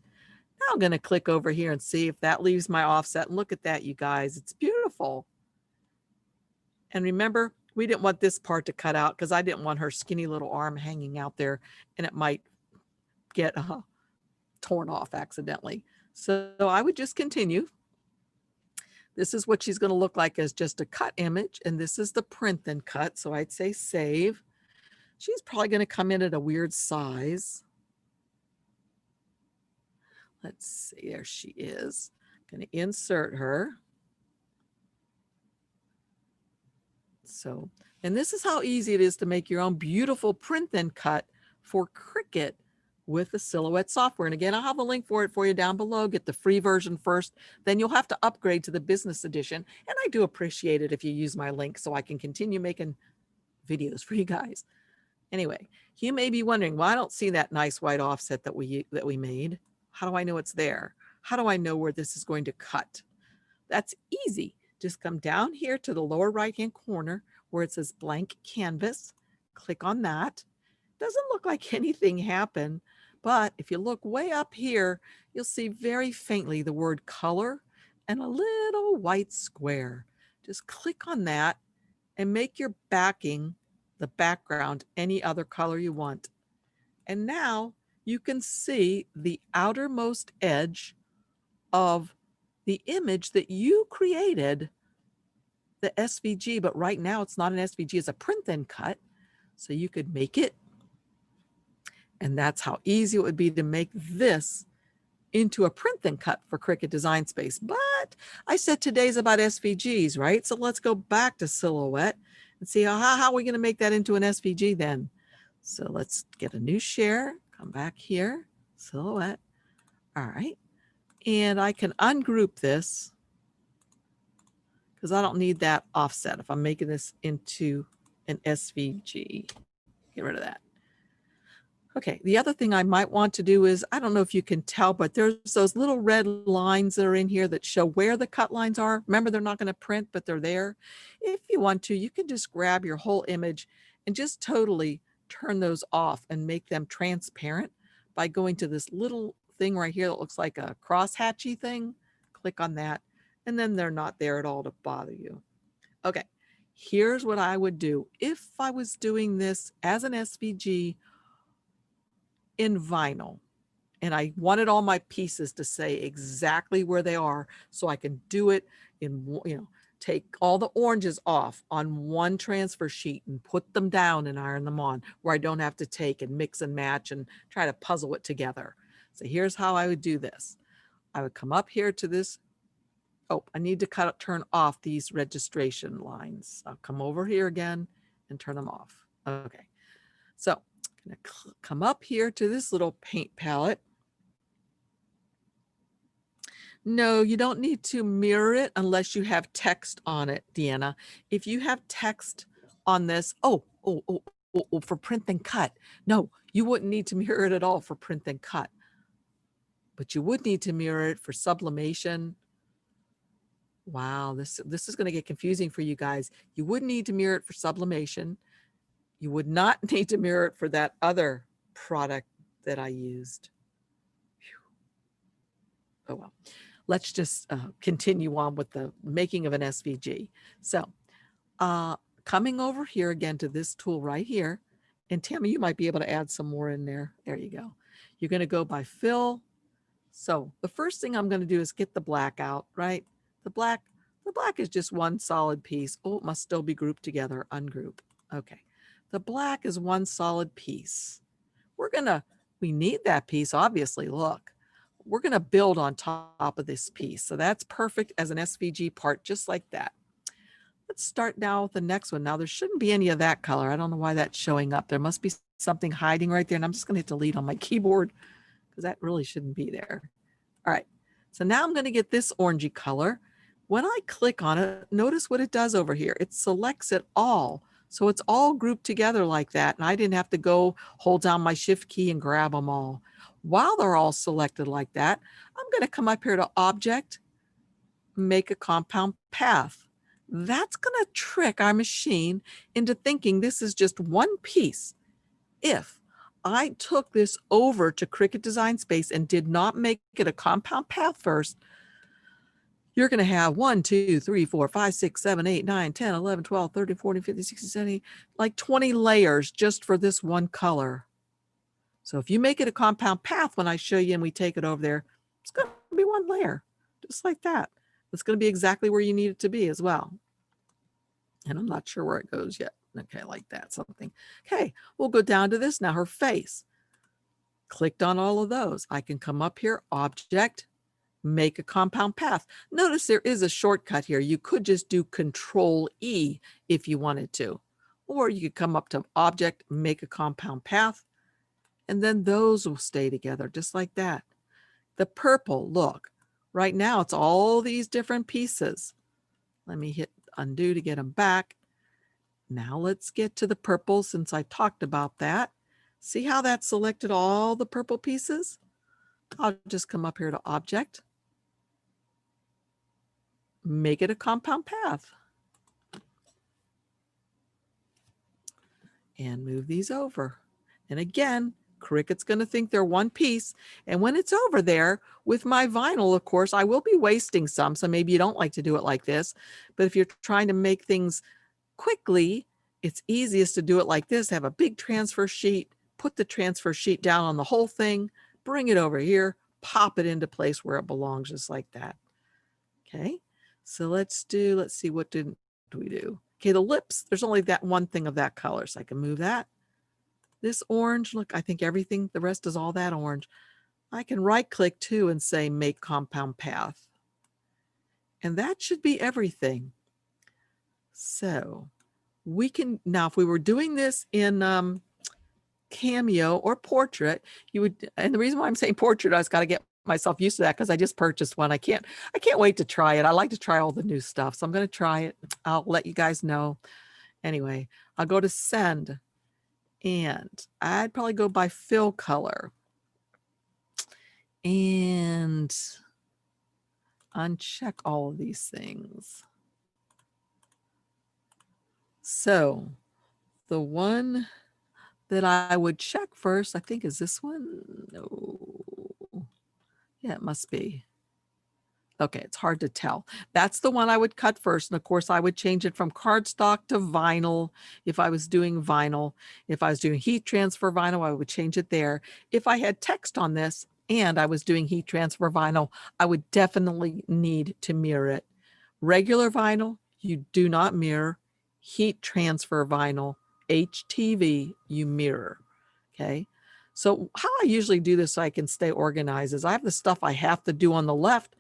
Now I'm going to click over here and see if that leaves my offset. And look at that, you guys. It's beautiful. And remember, we didn't want this part to cut out because I didn't want her skinny little arm hanging out there and it might get torn off accidentally. So I would just continue. This is what she's going to look like as just a cut image. And this is the print then cut. So I'd say save. She's probably going to come in at a weird size. Let's see, there she is. I'm going to insert her. So, and this is how easy it is to make your own beautiful print then cut for Cricut with the Silhouette software. And again, I'll have a link for it for you down below. Get the free version first, then you'll have to upgrade to the business edition. And I do appreciate it if you use my link so I can continue making videos for you guys. Anyway, you may be wondering, well, I don't see that nice white offset that we made. How do I know it's there? How do I know where this is going to cut? That's easy. Just come down here to the lower right-hand corner where it says blank canvas. Click on that. Doesn't look like anything happened, but if you look way up here, you'll see very faintly the word color and a little white square. Just click on that and make your backing, the background, any other color you want. And now you can see the outermost edge of the image that you created, the SVG, but right now it's not an SVG, it's a print then cut. So you could make it. And that's how easy it would be to make this into a print then cut for Cricut Design Space. But I said today's about SVGs, right? So let's go back to Silhouette and see how are we going to make that into an SVG then. So let's get a new share, come back here, Silhouette. All right. And I can ungroup this because I don't need that offset if I'm making this into an SVG. Get rid of that. Okay, the other thing I might want to do is, I don't know if you can tell, but there's those little red lines that are in here that show where the cut lines are. Remember, they're not going to print, but they're there. If you want to, you can just grab your whole image and just totally turn those off and make them transparent by going to this little thing right here that looks like a crosshatchy thing. Click on that, and then they're not there at all to bother you. Okay, here's what I would do if I was doing this as an SVG in vinyl, and I wanted all my pieces to say exactly where they are so I can do it in, take all the oranges off on one transfer sheet and put them down and iron them on, where I don't have to take and mix and match and try to puzzle it together. So here's how I would do this. I would come up here to this. Oh, I need to turn off these registration lines. I'll come over here again and turn them off. Okay, so I'm going to come up here to this little paint palette. No, you don't need to mirror it unless you have text on it, Deanna. If you have text on this, for print then cut. No, you wouldn't need to mirror it at all for print then cut. But you would need to mirror it for sublimation. Wow, this is going to get confusing for you guys. You wouldn't need to mirror it for sublimation. You would not need to mirror it for that other product that I used. Whew. Oh, well, let's just continue on with the making of an SVG. So coming over here again to this tool right here, and Tammy, you might be able to add some more in there. There you go. You're going to go by fill. So the first thing I'm going to do is get the black out, right? The black is just one solid piece. Oh, it must still be grouped together. Ungroup. Okay. The black is one solid piece. We need that piece, obviously. Look, we're going to build on top of this piece. So that's perfect as an SVG part, just like that. Let's start now with the next one. Now, there shouldn't be any of that color. I don't know why that's showing up. There must be something hiding right there. And I'm just going to hit delete on my keyboard because that really shouldn't be there. All right. So now I'm going to get this orangey color. When I click on it, notice what it does over here. It selects it all. So it's all grouped together like that. And I didn't have to go hold down my shift key and grab them all. While they're all selected like that, I'm going to come up here to Object, make a compound path. That's going to trick our machine into thinking this is just one piece. If I took this over to Cricut Design Space and did not make it a compound path first, you're going to have 1, 2, 3, 4, 5, 6, 7, 8, 9, 10, 11, 12, 13, 14, 15, 16, 17, like 20 layers just for this one color. So if you make it a compound path, when I show you and we take it over there, it's going to be one layer, just like that. It's going to be exactly where you need it to be as well. And I'm not sure where it goes yet. Okay, like that, something. Okay, we'll go down to this now, her face. Clicked on all of those. I can come up here, Object, make a compound path. Notice there is a shortcut here. You could just do Control E if you wanted to, or you could come up to Object, make a compound path, and then those will stay together just like that. The purple, look, right now it's all these different pieces. Let me hit undo to get them back. Now let's get to the purple since I talked about that. See how that selected all the purple pieces? I'll just come up here to Object, make it a compound path, and move these over. And again, Cricut's going to think they're one piece. And when it's over there with my vinyl, of course, I will be wasting some. So maybe you don't like to do it like this. But if you're trying to make things quickly, it's easiest to do it like this. Have a big transfer sheet, put the transfer sheet down on the whole thing, bring it over here, pop it into place where it belongs, just like that. Okay, so let's see, what did we do? Okay, the lips, there's only that one thing of that color, so I can move that. This orange, look, I think everything, the rest is all that orange. I can right click too and say make compound path. And that should be everything. So we can, now if we were doing this in Cameo or Portrait, you would, and the reason why I'm saying Portrait, I was got to get myself used to that because I just purchased one. I can't wait to try it. I like to try all the new stuff. So I'm going to try it. I'll let you guys know. Anyway, I'll go to Send. And I'd probably go by fill color and uncheck all of these things. So the one that I would check first, I think, is this one. No. Yeah, it must be. Okay, it's hard to tell. That's the one I would cut first. And of course, I would change it from cardstock to vinyl if I was doing vinyl. If I was doing heat transfer vinyl, I would change it there. If I had text on this and I was doing heat transfer vinyl, I would definitely need to mirror it. Regular vinyl, you do not mirror. Heat transfer vinyl, HTV, you mirror. Okay. So how I usually do this so I can stay organized is I have the stuff I have to do on the left,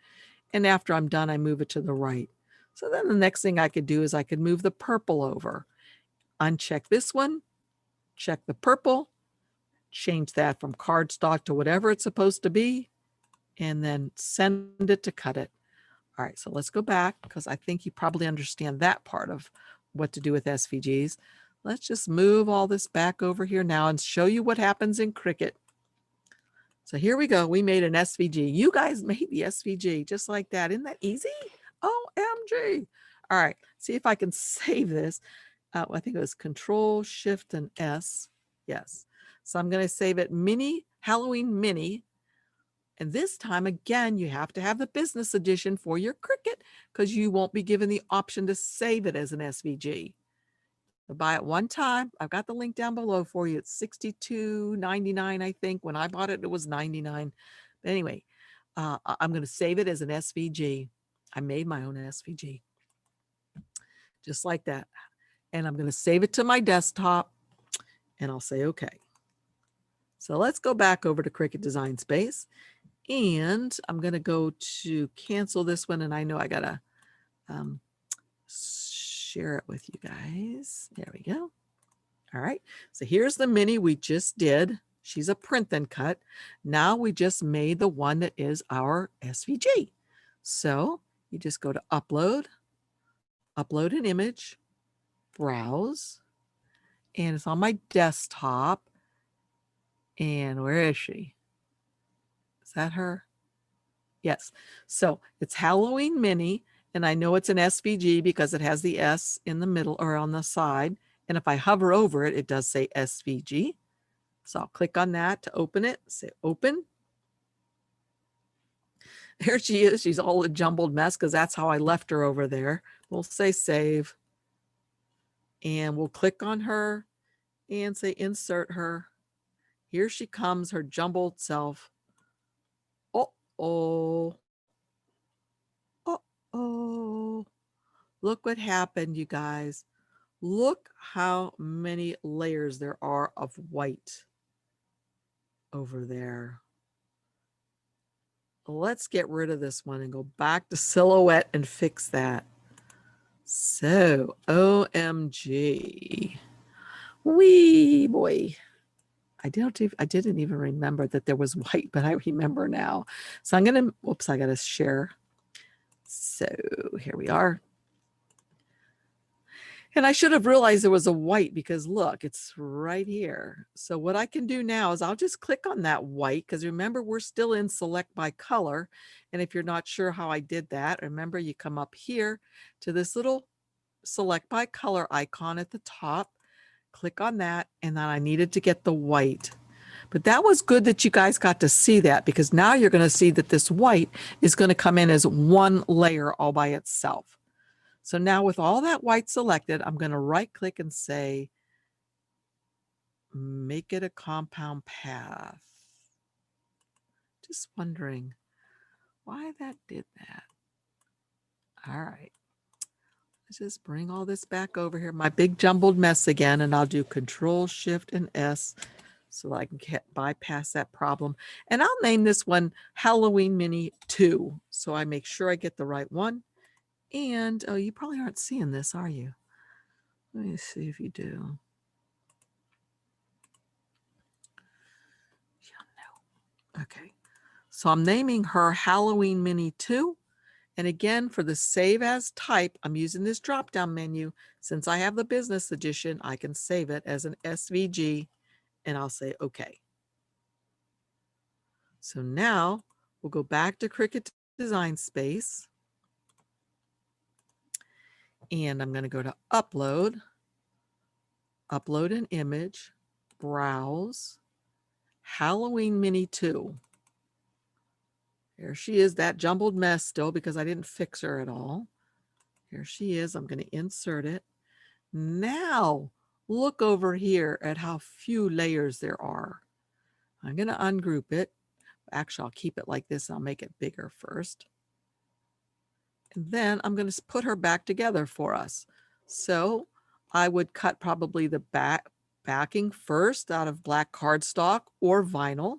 and after I'm done, I move it to the right. So then the next thing I could do is I could move the purple over. Uncheck this one, check the purple, change that from cardstock to whatever it's supposed to be, and then send it to cut it. All right, so let's go back because I think you probably understand that part of what to do with SVGs. Let's just move all this back over here now and show you what happens in Cricut. So here we go. We made an SVG. You guys made the SVG just like that. Isn't that easy? OMG. All right. See if I can save this. I think it was Control, Shift, and S. Yes. So I'm going to save it Minnie, Halloween Minnie. And this time, again, you have to have the business edition for your Cricut because you won't be given the option to save it as an SVG. So buy it one time. I've got the link down below for you. It's $62.99, I think. When I bought it, it was $99. But anyway, I'm going to save it as an SVG. I made my own SVG. Just like that. And I'm going to save it to my desktop. And I'll say, okay. So let's go back over to Cricut Design Space. And I'm going to go to cancel this one. And I know I got to share it with you guys. There we go. All right. So here's the Minnie we just did. She's a print and cut. Now we just made the one that is our SVG. So you just go to upload, upload an image, browse, and it's on my desktop. And where is she? Is that her? Yes. So it's Halloween Minnie, and I know it's an SVG because it has the S in the middle or on the side. And if I hover over it, it does say SVG. So I'll click on that to open it, say open. There she is. She's all a jumbled mess because that's how I left her over there. We'll say save. And we'll click on her and say insert her. Here she comes, her jumbled self. Uh-oh. Uh-oh. Look what happened, you guys. Look how many layers there are of white over there. Let's get rid of this one and go back to silhouette and fix that. So, OMG. Wee boy. I didn't even remember that there was white, but I remember now. So I'm going to, whoops, I got to share. So here we are. And I should have realized there was a white because look, it's right here. So what I can do now is I'll just click on that white because remember, we're still in select by color. And if you're not sure how I did that, remember you come up here to this little select by color icon at the top, click on that, and then I needed to get the white. But that was good that you guys got to see that because now you're going to see that this white is going to come in as one layer all by itself. So now with all that white selected, I'm going to right click and say, make it a compound path. Just wondering why that did that. All right. Let's just bring all this back over here. My big jumbled mess again, and I'll do Control Shift and S so that I can bypass that problem. And I'll name this one Halloween Minnie 2. So I make sure I get the right one. And, oh, you probably aren't seeing this, are you? Let me see if you do. Yeah, no. Okay. So I'm naming her Halloween Minnie 2. And again, for the Save As type, I'm using this drop-down menu. Since I have the business edition, I can save it as an SVG, and I'll say OK. So now we'll go back to Cricut Design Space. And I'm going to go to Upload, Upload an Image, Browse, Halloween Minnie 2. There she is, that jumbled mess still because I didn't fix her at all. Here she is. I'm going to insert it. Now, look over here at how few layers there are. I'm going to ungroup it. Actually, I'll keep it like this. I'll make it bigger first. And then I'm going to put her back together for us. So I would cut probably the backing first out of black cardstock or vinyl.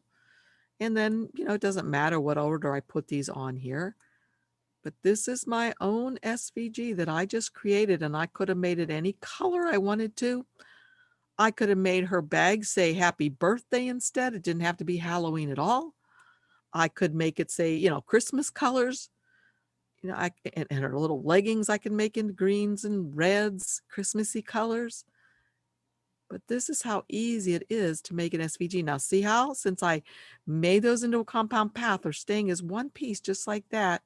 And then, you know, it doesn't matter what order I put these on here. But this is my own SVG that I just created, and I could have made it any color I wanted to. I could have made her bag say happy birthday instead. It didn't have to be Halloween at all. I could make it say, you know, Christmas colors. You know, and her little leggings I can make in greens and reds, Christmassy colors. But this is how easy it is to make an SVG. Now, see how, since I made those into a compound path, they're staying as one piece just like that.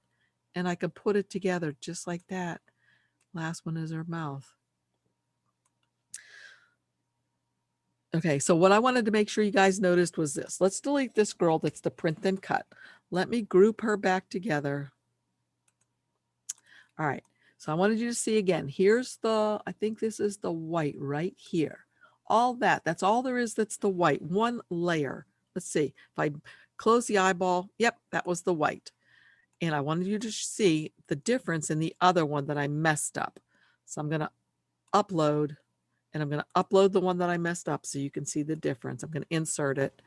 And I can put it together just like that. Last one is her mouth. Okay, so what I wanted to make sure you guys noticed was this. Let's delete this girl that's the print then cut. Let me group her back together. All right, so I wanted you to see again, here's the, I think this is the white right here. All that's all there is that's the white, one layer. Let's see, if I close the eyeball, yep, that was the white. And I wanted you to see the difference in the other one that I messed up. So I'm going to upload, and I'm going to upload the one that I messed up so you can see the difference. I'm going to insert it.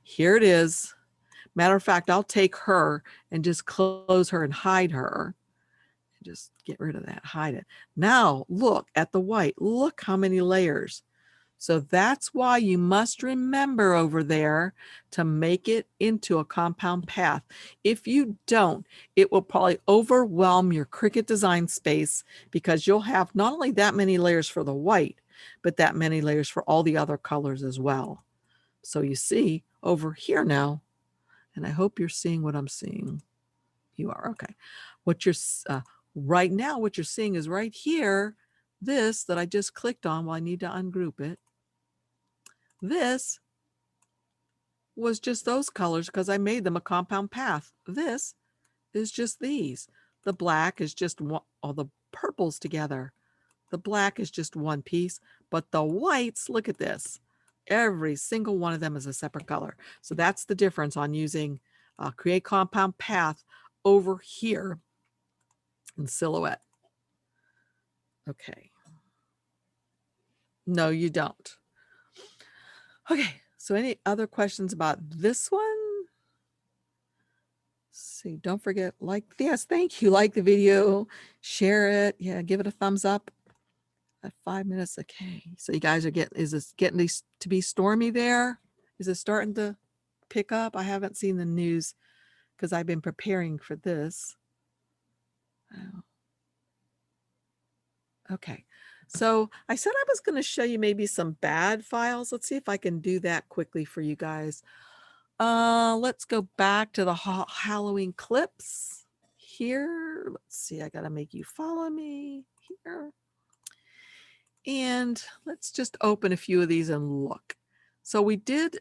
Here it is. Matter of fact, I'll take her and just close her and hide her. Just get rid of that, hide it. Now look at the white. Look how many layers. So that's why you must remember over there to make it into a compound path. If you don't, it will probably overwhelm your Cricut Design Space because you'll have not only that many layers for the white, but that many layers for all the other colors as well. So you see over here now, and I hope you're seeing what I'm seeing. You are, okay. What you're, right now, what you're seeing is right here, this that I just clicked on, well, I need to ungroup it. This was just those colors because I made them a compound path. This is just these. The black is just one, all the purples together. The black is just one piece, but the whites, look at this. Every single one of them is a separate color. So that's the difference on using Create Compound Path over here in Silhouette. Okay. No, you don't. Okay, so any other questions about this one? Let's see, don't forget, like, yes, thank you. Like the video, share it. Yeah, give it a thumbs up. At 5 minutes. Okay, so you guys are getting, is this getting to be stormy there? Is it starting to pick up? I haven't seen the news because I've been preparing for this. Oh. Okay, so I said I was going to show you maybe some bad files. Let's see if I can do that quickly for you guys. Let's go back to the Halloween clips here. Let's see, I got to make you follow me here. And let's just open a few of these and look. So we did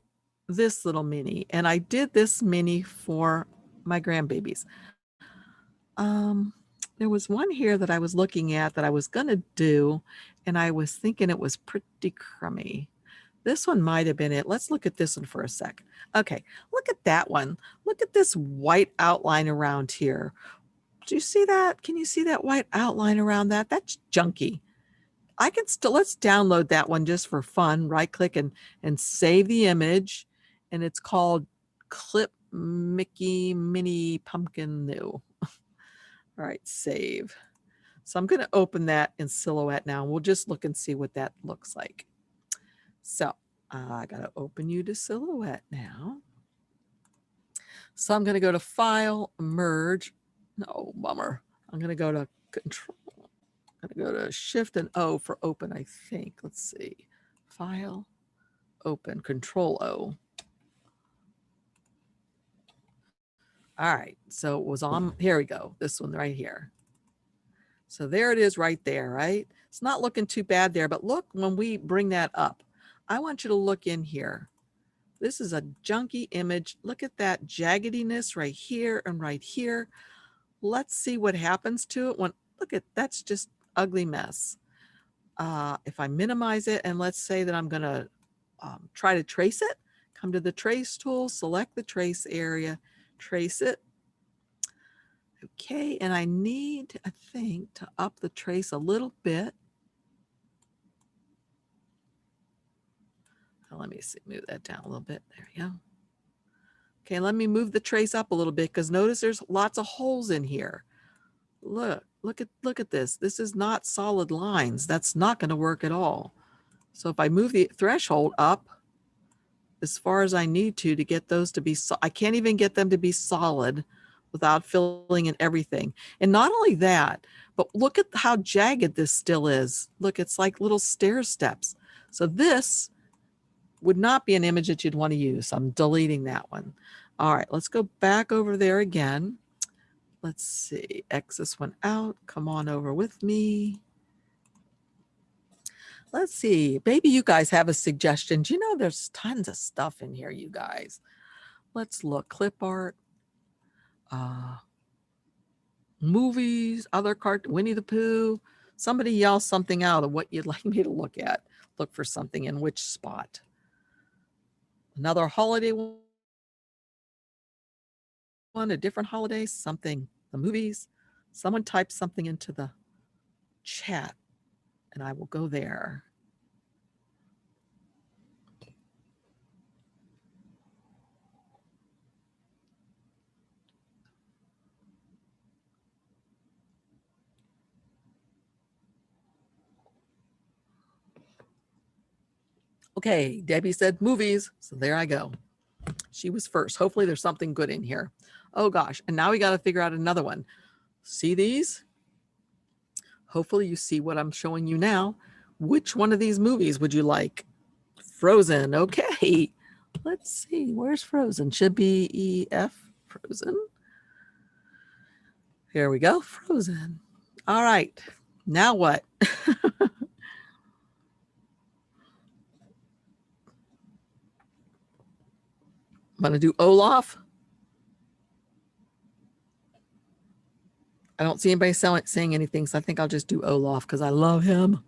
this little mini, and I did this mini for my grandbabies. There was one here that I was looking at that I was going to do, and I was thinking it was pretty crummy. This one might have been it. Let's look at this one for a sec. Okay, look at that one. Look at this white outline around here. Do you see that? Can you see that white outline around that? That's junky. I can still, let's download that one just for fun. Right click and save the image. And it's called Clip Mickey Minnie Pumpkin New. All right, save. So I'm going to open that in Silhouette now. And we'll just look and see what that looks like. So I got to open you to Silhouette now. So I'm going to go to File, Merge. No, bummer. I'm going to go to Control. I'm going to go to Shift and O for open, I think. Let's see. File, open, Control O. All right. So it was on, here we go. This one right here. So there it is right there, right? It's not looking too bad there, but look, when we bring that up, I want you to look in here. This is a junky image. Look at that jaggediness right here and right here. Let's see what happens to it when, look at, that's just ugly mess. If I minimize it and let's say that I'm going to try to trace it, come to the trace tool, select the trace area, trace it. Okay, and I need, I think, to up the trace a little bit. Let me see, move that down a little bit. There we go. Okay, let me move the trace up a little bit because notice there's lots of holes in here. Look at this. This is not solid lines. That's not going to work at all. So if I move the threshold up as far as I need to get those to be, I can't even get them to be solid without filling in everything. And not only that, but look at how jagged this still is. Look, it's like little stair steps. So this would not be an image that you'd want to use. I'm deleting that one. All right, let's go back over there again. Let's see, X this one out. Come on over with me. Let's see, maybe you guys have a suggestion. Do you know there's tons of stuff in here, you guys? Let's look, clip art, movies, other cartoons, Winnie the Pooh. Somebody yell something out of what you'd like me to look at. Look for something in which spot. Another holiday one, a different holiday, something, the movies. Someone type something into the chat and I will go there. Okay, Debbie said movies, so there I go. She was first. Hopefully there's something good in here. Oh gosh, and now we got to figure out another one. See these? Hopefully you see what I'm showing you now. Which one of these movies would you like? Frozen. Okay. Let's see. Where's Frozen? Should be EF. Frozen. Here we go. Frozen. All right. Now what? I'm going to do Olaf. I don't see anybody saying anything, so I think I'll just do Olaf because I love him.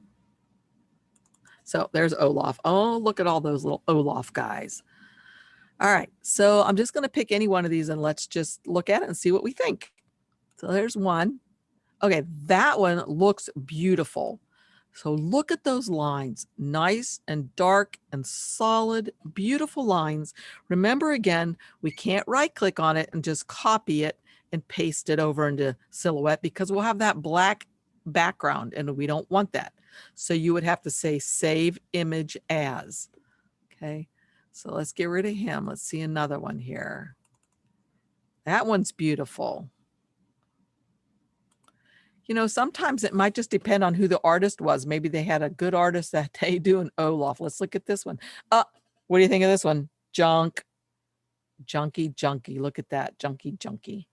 So there's Olaf. Oh, look at all those little Olaf guys. All right, so I'm just going to pick any one of these and let's just look at it and see what we think. So there's one. Okay, that one looks beautiful. So look at those lines, nice and dark and solid, beautiful lines. Remember again, we can't right click on it and just copy it and paste it over into Silhouette because we'll have that black background and we don't want that. So you would have to say save image as. Okay, so let's get rid of him. Let's see another one here. That one's beautiful. You know, sometimes it might just depend on who the artist was. Maybe they had a good artist that day doing Olaf. Let's look at this one. What do you think of this one? Junk. Junky, junky. Look at that. Junky, junky.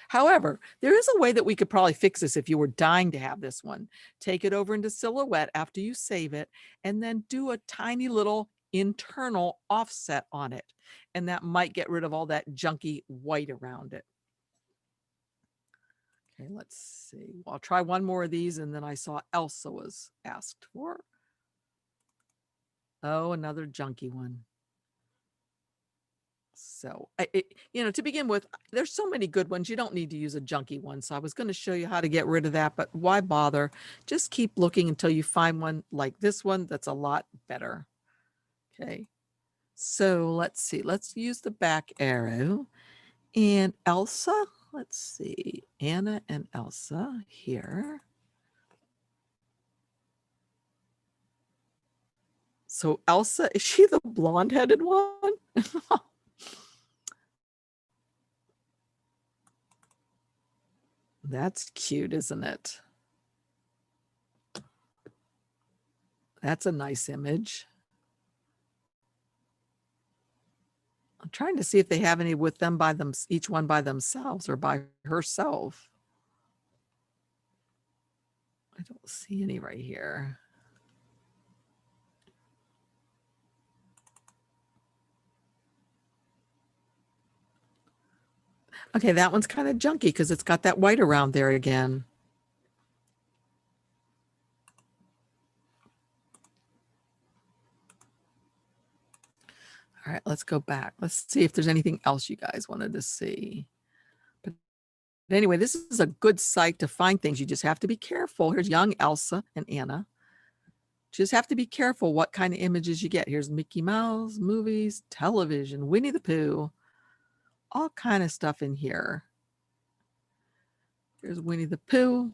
However, there is a way that we could probably fix this if you were dying to have this one. Take it over into Silhouette after you save it, and then do a tiny little internal offset on it. And that might get rid of all that junky white around it. Okay, let's see. Well, I'll try one more of these, and then I saw Elsa was asked for. Oh, another junky one. So, you know, to begin with, there's so many good ones. You don't need to use a junky one. So I was going to show you how to get rid of that, but why bother? Just keep looking until you find one like this one that's a lot better. Okay. So let's see. Let's use the back arrow. And Elsa, let's see. Anna and Elsa here. So Elsa, is she the blonde-headed one? That's cute, isn't it? That's a nice image. I'm trying to see if they have any with them by them, each one by themselves or by herself. I don't see any right here. Okay, that one's kind of junky because it's got that white around there again. All right, let's go back. Let's see if there's anything else you guys wanted to see. But anyway, this is a good site to find things. You just have to be careful. Here's young Elsa and Anna. Just have to be careful what kind of images you get. Here's Mickey Mouse, movies, television, Winnie the Pooh, all kind of stuff in here. Here's Winnie the Pooh.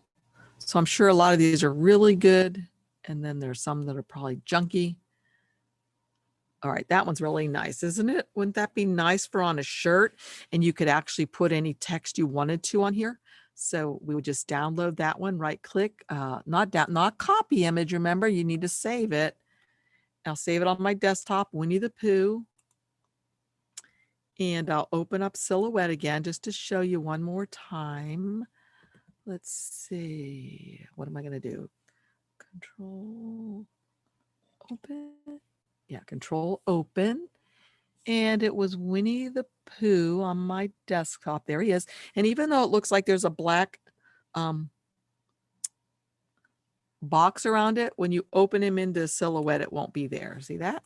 So I'm sure a lot of these are really good. And then there's some that are probably junky. All right, that one's really nice, isn't it? Wouldn't that be nice for on a shirt? And you could actually put any text you wanted to on here. So we would just download that one, right click, not copy image. Remember, you need to save it. I'll save it on my desktop, Winnie the Pooh. And I'll open up Silhouette again just to show you one more time. Let's see, what am I going to do? Control open. Yeah, control open. And it was Winnie the Pooh on my desktop. There he is. And even though it looks like there's a black box around it, when you open him into Silhouette, it won't be there. See that?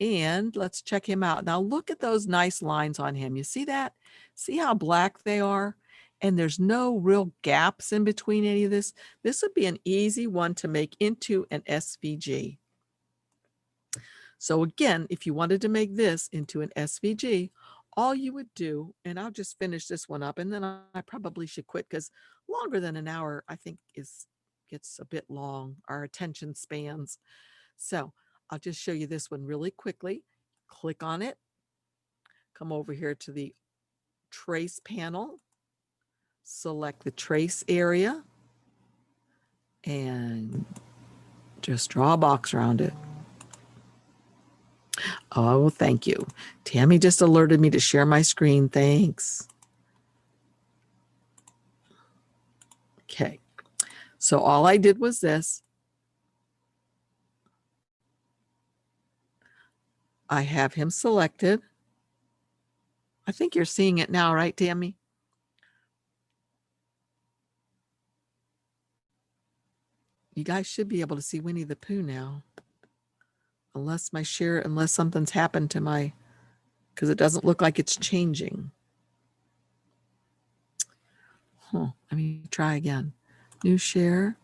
And let's check him out. Now look at those nice lines on him. You see that? See how black they are? And there's no real gaps in between any of this. This would be an easy one to make into an SVG. So again, if you wanted to make this into an SVG, all you would do, and I'll just finish this one up, and then I probably should quit because longer than an hour, I think gets a bit long, our attention spans. So I'll just show you this one really quickly. Click on it, come over here to the trace panel, select the trace area, and Just draw a box around it. Oh, well, thank you. Tammy just alerted me to share my screen. Thanks. Okay. So all I did was this. I have him selected. I think you're seeing it now, right, Tammy? You guys should be able to see Winnie the Pooh now. Unless something's happened to my, because it doesn't look like it's changing. Let me try again. New share.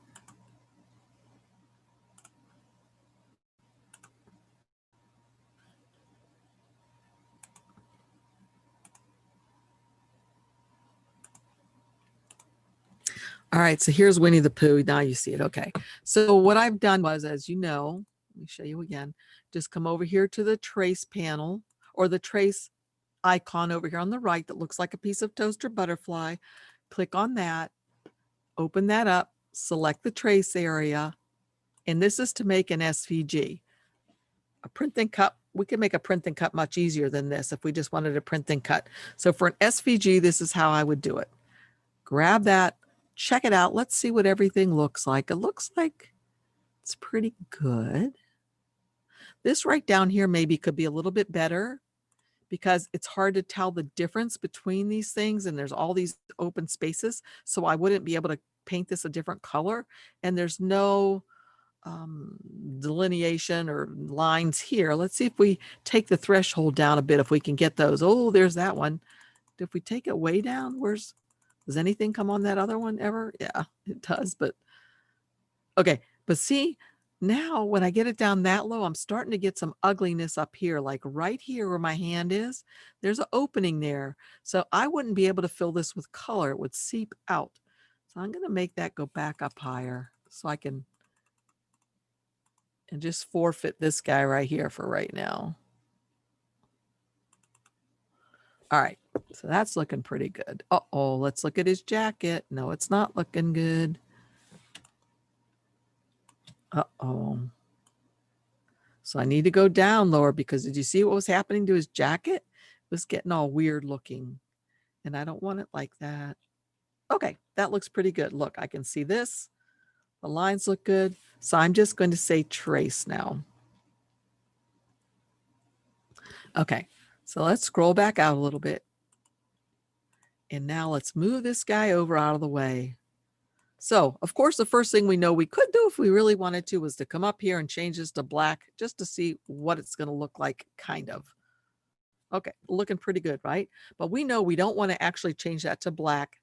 All right, so here's Winnie the Pooh. Now you see it. Okay. So what I've done was, as you know, let me show you again. Just come over here to the trace panel or the trace icon over here on the right that looks like a piece of toaster butterfly. Click on that, open that up, select the trace area. And this is to make an SVG. A print and cut, we can make a print and cut much easier than this if we just wanted to print and cut. So for an SVG, this is how I would do it. Grab that, check it out. Let's see what everything looks like. It looks like it's pretty good. This right down here maybe could be a little bit better because it's hard to tell the difference between these things and there's all these open spaces. So I wouldn't be able to paint this a different color and there's no delineation or lines here. Let's see if we take the threshold down a bit, if we can get those. Oh, there's that one. If we take it way down, does anything come on that other one ever? Yeah, it does, but okay. But see, now when I get it down that low, I'm starting to get some ugliness up here, like right here where my hand is, there's an opening there. So I wouldn't be able to fill this with color. It would seep out. So I'm going to make that go back up higher so I can, and just forfeit this guy right here for right now. All right, so that's looking pretty good. Uh-oh, let's look at his jacket. No, it's not looking good. Uh-oh. So I need to go down lower because did you see what was happening to his jacket? It was getting all weird looking and I don't want it like that. Okay, that looks pretty good. Look, I can see this. The lines look good. So I'm just going to say trace now. Okay, so let's scroll back out a little bit. And now let's move this guy over out of the way. So, of course, the first thing we know we could do if we really wanted to was to come up here and change this to black just to see what it's going to look like, kind of. Okay, looking pretty good, right? But we know we don't want to actually change that to black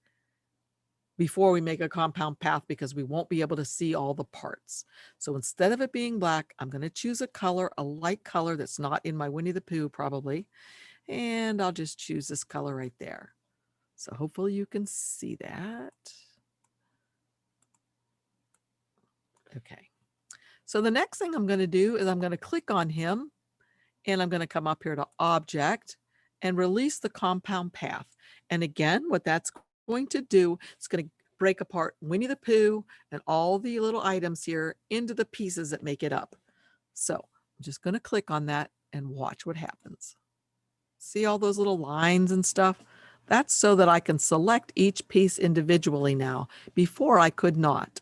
before we make a compound path because we won't be able to see all the parts. So instead of it being black, I'm going to choose a color, a light color that's not in my Winnie the Pooh probably. And I'll just choose this color right there. So hopefully you can see that. Okay. So the next thing I'm going to do is I'm going to click on him and I'm going to come up here to Object and release the compound path. And again, what that's going to do, it's going to break apart Winnie the Pooh and all the little items here into the pieces that make it up. So I'm just going to click on that and watch what happens. See all those little lines and stuff? That's so that I can select each piece individually now. Before I could not.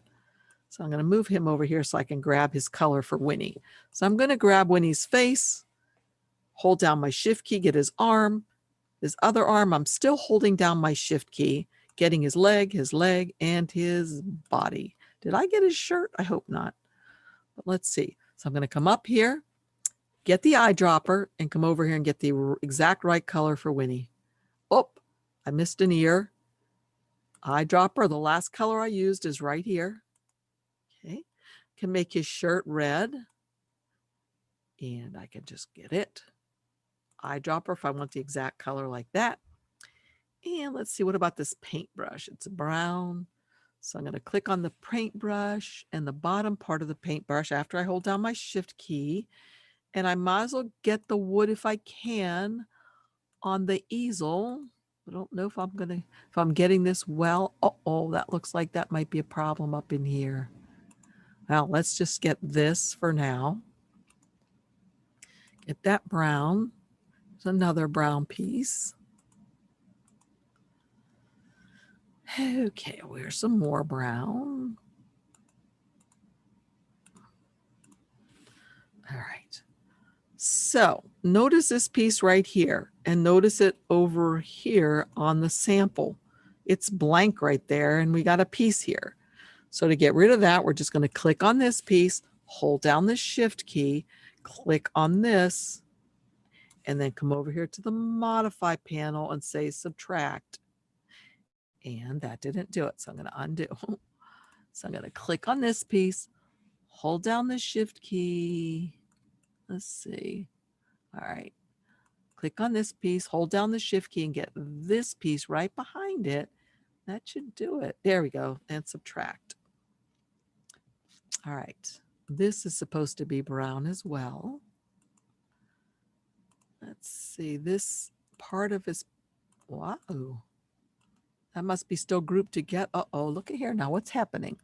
So I'm going to move him over here so I can grab his color for Winnie. So I'm going to grab Winnie's face, hold down my shift key, get his arm, his other arm. I'm still holding down my shift key, getting his leg, and his body. Did I get his shirt? I hope not. But let's see. So I'm going to come up here, get the eyedropper, and come over here and get the exact right color for Winnie. Oh, I missed an ear. Eyedropper, the last color I used is right here. Okay, can make his shirt red. And I can just get it. Eyedropper if I want the exact color like that. And let's see, what about this paintbrush? It's brown. So I'm going to click on the paintbrush and the bottom part of the paintbrush after I hold down my shift key. And I might as well get the wood if I can on the easel. I don't know if I'm getting this well. Uh-oh, that looks like that might be a problem up in here. Well, let's just get this for now. Get that brown. There's another brown piece. Okay, where's some more brown? All right. So notice this piece right here and notice it over here on the sample. It's blank right there and we got a piece here. So to get rid of that, we're just going to click on this piece, hold down the shift key, click on this, and then come over here to the modify panel and say subtract. And that didn't do it. So I'm going to undo. So I'm going to click on this piece, hold down the shift key. Let's see. All right. Click on this piece, hold down the shift key and get this piece right behind it. That should do it. There we go. And subtract. All right. This is supposed to be brown as well. Let's see. This part of his, wow. That must be still grouped together. Uh-oh, look at here now. What's happening?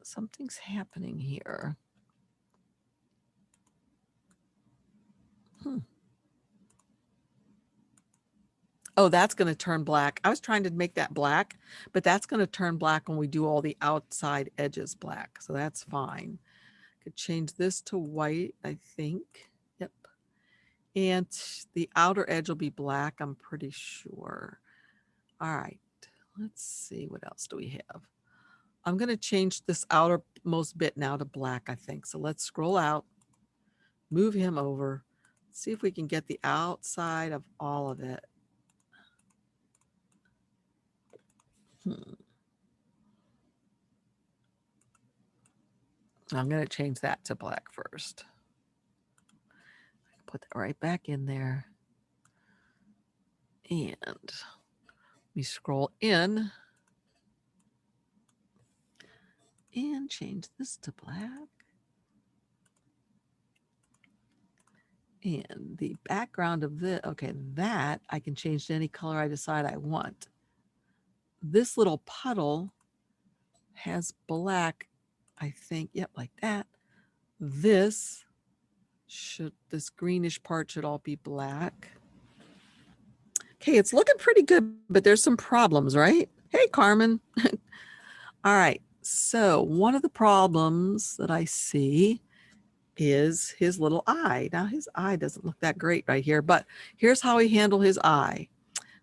Something's happening here. Oh, that's going to turn black. I was trying to make that black, but that's going to turn black when we do all the outside edges black. So that's fine. Could change this to white, I think. Yep. And the outer edge will be black, I'm pretty sure. All right. Let's see. What else do we have? I'm going to change this outermost bit now to black, I think. So let's scroll out, move him over, see if we can get the outside of all of it. I'm going to change that to black first. Put that right back in there. And we scroll in and change this to black. And the background of this, okay, that I can change to any color I decide I want. This little puddle has black, I think, yep, like that. This greenish part should all be black. Okay, it's looking pretty good, but there's some problems, right? Hey, Carmen. All right, so one of the problems that I see is his little eye. Now his eye doesn't look that great right here, but here's how we handle his eye.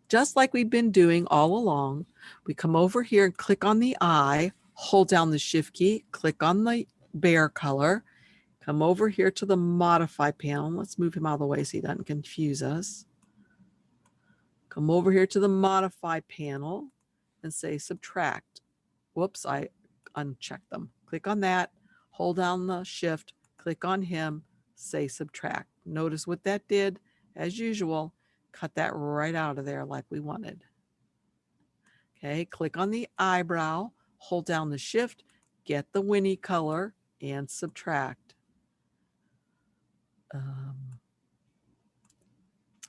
Just like we've been doing all along, we come over here and click on the eye, hold down the shift key, click on the bear color, come over here to the modify panel. Let's move him out of the way so he doesn't confuse us. Come over here to the modify panel and say subtract. Whoops, I unchecked them. Click on that, hold down the shift, click on him, say subtract. Notice what that did. As usual, cut that right out of there like we wanted. Okay, click on the eyebrow, hold down the shift, get the Winnie color, and subtract.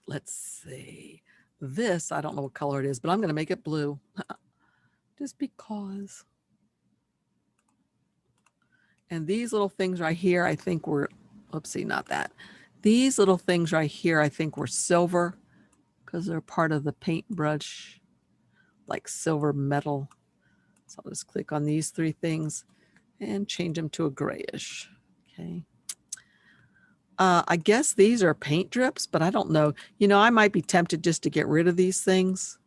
Let's see. This, I don't know what color it is, but I'm going to make it blue. Just because. And these little things right here, I think were, oopsie, not that. These little things right here, I think were silver because they're part of the paintbrush, like silver metal. So I'll just click on these three things and change them to a grayish. Okay. I guess these are paint drips, but I don't know. You know, I might be tempted just to get rid of these things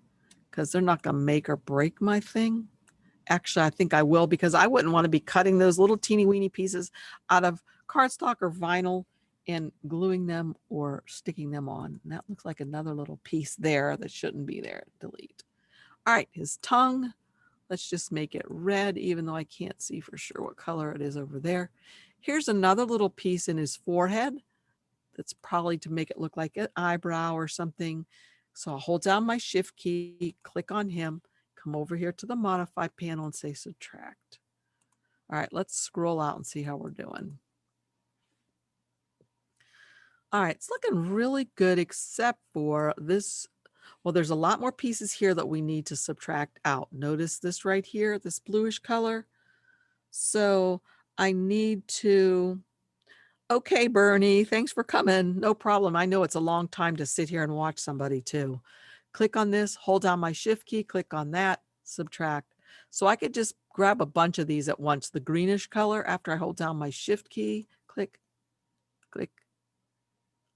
because they're not going to make or break my thing. Actually, I think I will because I wouldn't want to be cutting those little teeny weeny pieces out of cardstock or vinyl and gluing them or sticking them on. And that looks like another little piece there that shouldn't be there. Delete. All right, his tongue. Let's just make it red, even though I can't see for sure what color it is over there. Here's another little piece in his forehead. That's probably to make it look like an eyebrow or something. So I'll hold down my shift key, click on him, come over here to the modify panel and say subtract. All right, let's scroll out and see how we're doing. All right, it's looking really good except for this. Well, there's a lot more pieces here that we need to subtract out. Notice this right here, this bluish color. So I need to, okay, Bernie, thanks for coming. No problem. I know it's a long time to sit here and watch somebody too. Click on this, hold down my shift key, click on that, subtract. So I could just grab a bunch of these at once. The greenish color after I hold down my shift key, click, click.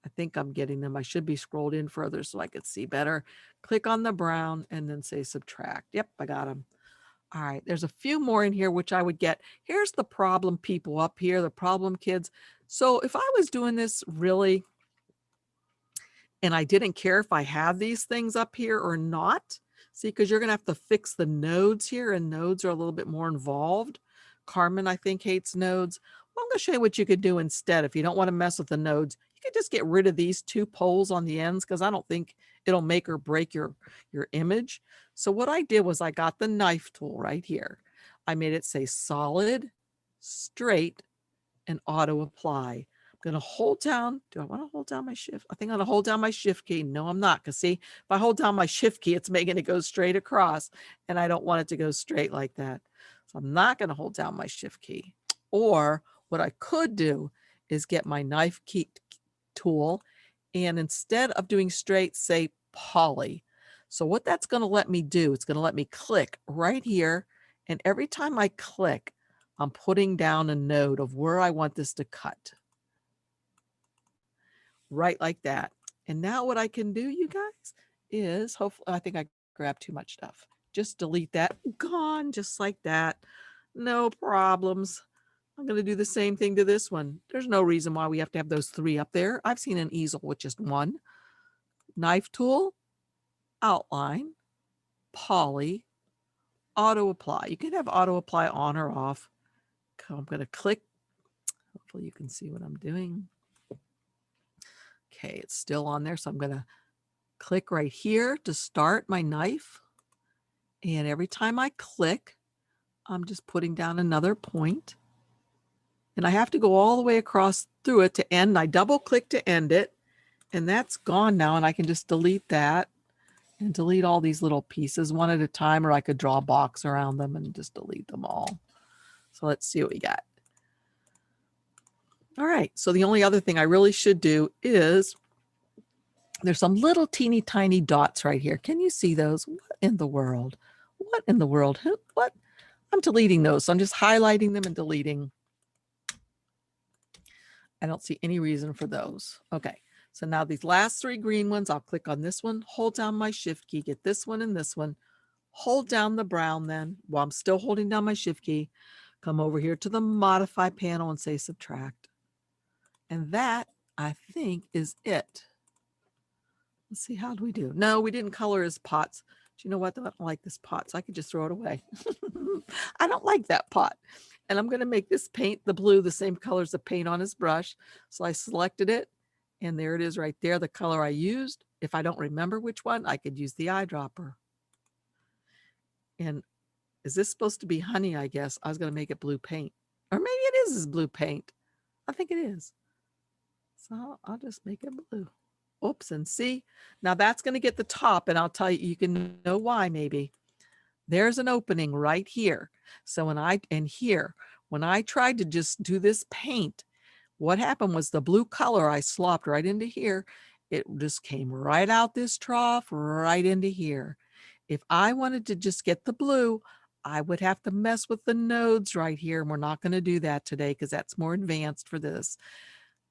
I think I'm getting them. I should be scrolled in further so I could see better. Click on the brown and then say subtract. Yep, I got them. All right, there's a few more in here which I would get. Here's the problem people up here, the problem kids. So if I was doing this really, and I didn't care if I have these things up here or not, see, because you're going to have to fix the nodes here, and nodes are a little bit more involved. Carmen, I think, hates nodes. Well, I'm going to show you what you could do instead. If you don't want to mess with the nodes, you could just get rid of these two poles on the ends, because I don't think it'll make or break your image. So what I did was I got the knife tool right here. I made it say solid, straight, and auto apply. I'm going to hold down. Do I want to hold down my shift? I think I'm going to hold down my shift key. No, I'm not. Because see, if I hold down my shift key, it's making it go straight across. And I don't want it to go straight like that. So I'm not going to hold down my shift key. Or what I could do is get my knife key tool. And instead of doing straight, say poly. So what that's going to let me do, it's going to let me click right here. And every time I click, I'm putting down a node of where I want this to cut. Right like that. And now what I can do, you guys, is hopefully, I think I grabbed too much stuff. Just delete that. Gone, just like that. No problems. I'm going to do the same thing to this one. There's no reason why we have to have those three up there. I've seen an easel with just one. Knife tool, outline, poly, auto apply. You can have auto apply on or off. I'm going to click. Hopefully you can see what I'm doing. Okay, it's still on there. So I'm going to click right here to start my knife. And every time I click, I'm just putting down another point. And I have to go all the way across through it to end. I double click to end it. And that's gone now. And I can just delete that and delete all these little pieces one at a time, or I could draw a box around them and just delete them all. So let's see what we got. All right. So the only other thing I really should do is there's some little teeny tiny dots right here. Can you see those? What in the world? What in the world? What? I'm deleting those. So I'm just highlighting them and deleting. I don't see any reason for those. Okay. So now these last three green ones, I'll click on this one, hold down my shift key, get this one and this one, hold down the brown then while I'm still holding down my shift key, come over here to the modify panel and say subtract. And that, I think, is it. Let's see, how do we do? No, we didn't color his pots. Do you know what? I don't like this pot, so I could just throw it away. I don't like that pot. And I'm going to make this paint, the blue, the same color as the paint on his brush. So I selected it, and there it is right there, the color I used. If I don't remember which one, I could use the eyedropper. And is this supposed to be honey, I guess? I was going to make it blue paint. Or maybe it is blue paint. I think it is. So I'll just make it blue. Oops, and see, now that's going to get the top, and I'll tell you, you can know why maybe. There's an opening right here. So when I tried to just do this paint, what happened was the blue color I slopped right into here. It just came right out this trough, right into here. If I wanted to just get the blue, I would have to mess with the nodes right here. And we're not going to do that today because that's more advanced for this.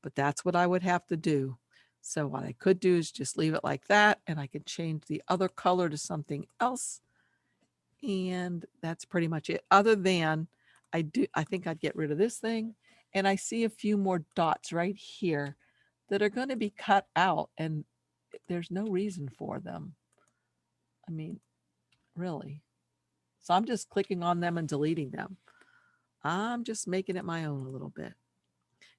But that's what I would have to do. So what I could do is just leave it like that, and I could change the other color to something else. And that's pretty much it. Other than I think I'd get rid of this thing. And I see a few more dots right here that are going to be cut out, and there's no reason for them. I mean, really. So I'm just clicking on them and deleting them. I'm just making it my own a little bit.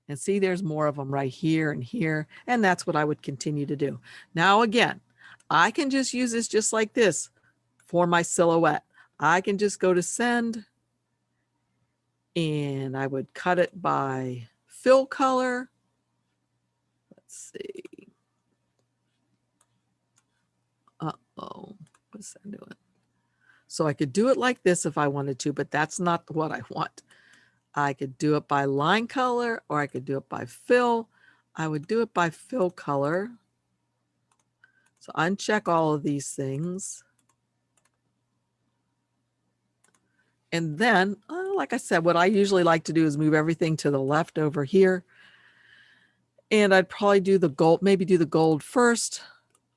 And see, there's more of them right here and here. And that's what I would continue to do. Now, again, I can just use this just like this for my silhouette. I can just go to send, and I would cut it by fill color. Let's see. Uh-oh, what's that doing? So I could do it like this if I wanted to, but that's not what I want. I could do it by line color, or I could do it by fill. I would do it by fill color. So uncheck all of these things. And then, like I said, what I usually like to do is move everything to the left over here. And I'd probably do the gold, maybe do the gold first.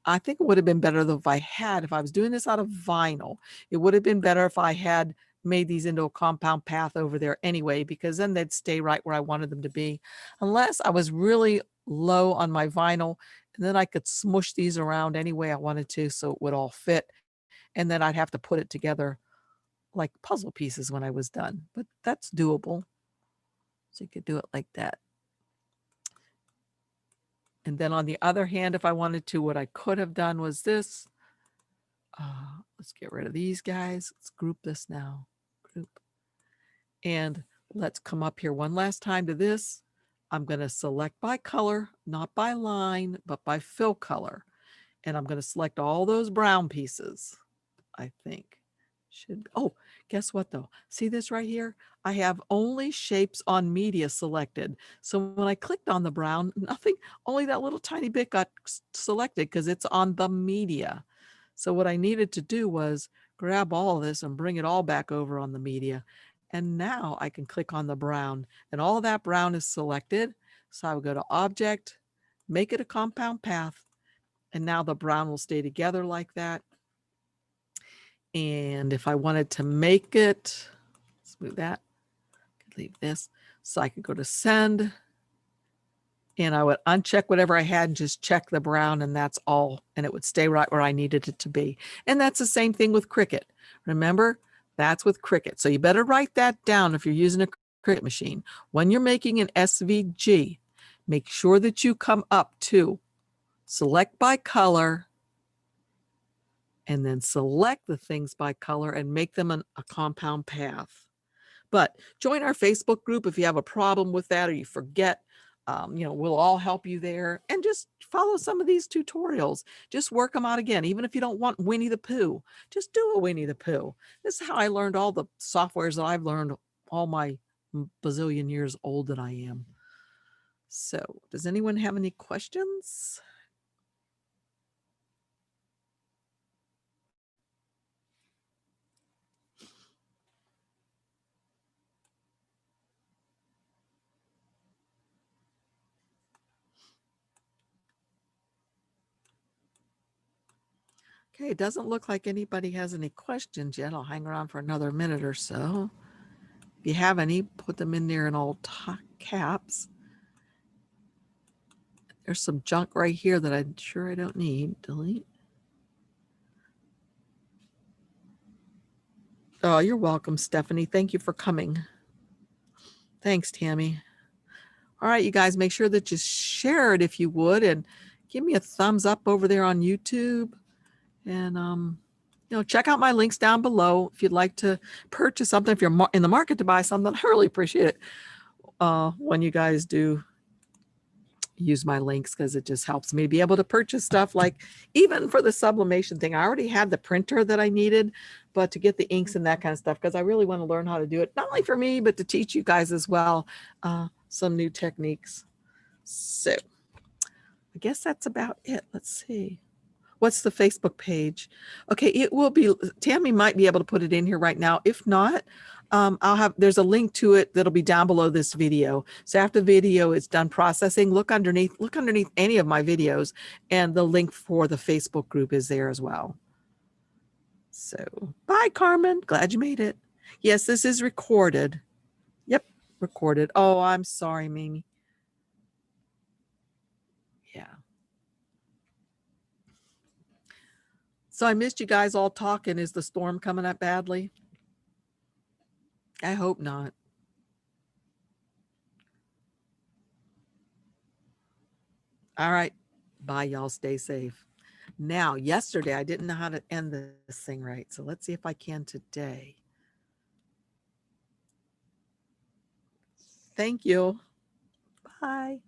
I think it would have been better if I was doing this out of vinyl, it would have been better if I had made these into a compound path over there anyway, because then they'd stay right where I wanted them to be. Unless I was really low on my vinyl, and then I could smush these around any way I wanted to so it would all fit. And then I'd have to put it together like puzzle pieces when I was done, but that's doable. So you could do it like that. And then on the other hand, if I wanted to, what I could have done was this. Let's get rid of these guys. Let's group this now. Group. And let's come up here one last time to this. I'm going to select by color, not by line, but by fill color. And I'm going to select all those brown pieces, I think. Oh, guess what though? See this right here? I have only shapes on media selected. So when I clicked on the brown, nothing, only that little tiny bit got selected because it's on the media. So what I needed to do was grab all of this and bring it all back over on the media. And now I can click on the brown and all that brown is selected. So I would go to Object, make it a compound path. And now the brown will stay together like that. And if I wanted to make it, let's move that, leave this. So I could go to send and I would uncheck whatever I had and just check the brown and that's all. And it would stay right where I needed it to be. And that's the same thing with Cricut. Remember, that's with Cricut. So you better write that down if you're using a Cricut machine. When you're making an SVG, make sure that you come up to select by color, and then select the things by color and make them a compound path. But join our Facebook group if you have a problem with that or you forget. We'll all help you there. And just follow some of these tutorials. Just work them out again. Even if you don't want Winnie the Pooh, just do a Winnie the Pooh. This is how I learned all the softwares that I've learned all my bazillion years old that I am. So does anyone have any questions? Okay, it doesn't look like anybody has any questions yet. I'll hang around for another minute or so. If you have any, put them in there in all caps. There's some junk right here that I'm sure I don't need. Delete. Oh, you're welcome, Stephanie. Thank you for coming. Thanks, Tammy. All right, you guys, make sure that you share it if you would, and give me a thumbs up over there on YouTube. And check out my links down below if you'd like to purchase something. If you're in the market to buy something, I really appreciate it when you guys do use my links, because it just helps me be able to purchase stuff. Like even for the sublimation thing, I already had the printer that I needed, but to get the inks and that kind of stuff, because I really want to learn how to do it, not only for me, but to teach you guys as well some new techniques. So I guess that's about it. Let's see. What's the Facebook page? Okay, it will be, Tammy might be able to put it in here right now. If not, there's a link to it that'll be down below this video. So after the video is done processing, look underneath any of my videos, and the link for the Facebook group is there as well. So bye, Carmen. Glad you made it. Yes, this is recorded. Yep, recorded. Oh, I'm sorry, Mimi. Yeah. So I missed you guys all talking. Is the storm coming up badly? I hope not. All right. Bye, y'all. Stay safe. Now, yesterday, I didn't know how to end this thing right. So let's see if I can today. Thank you. Bye.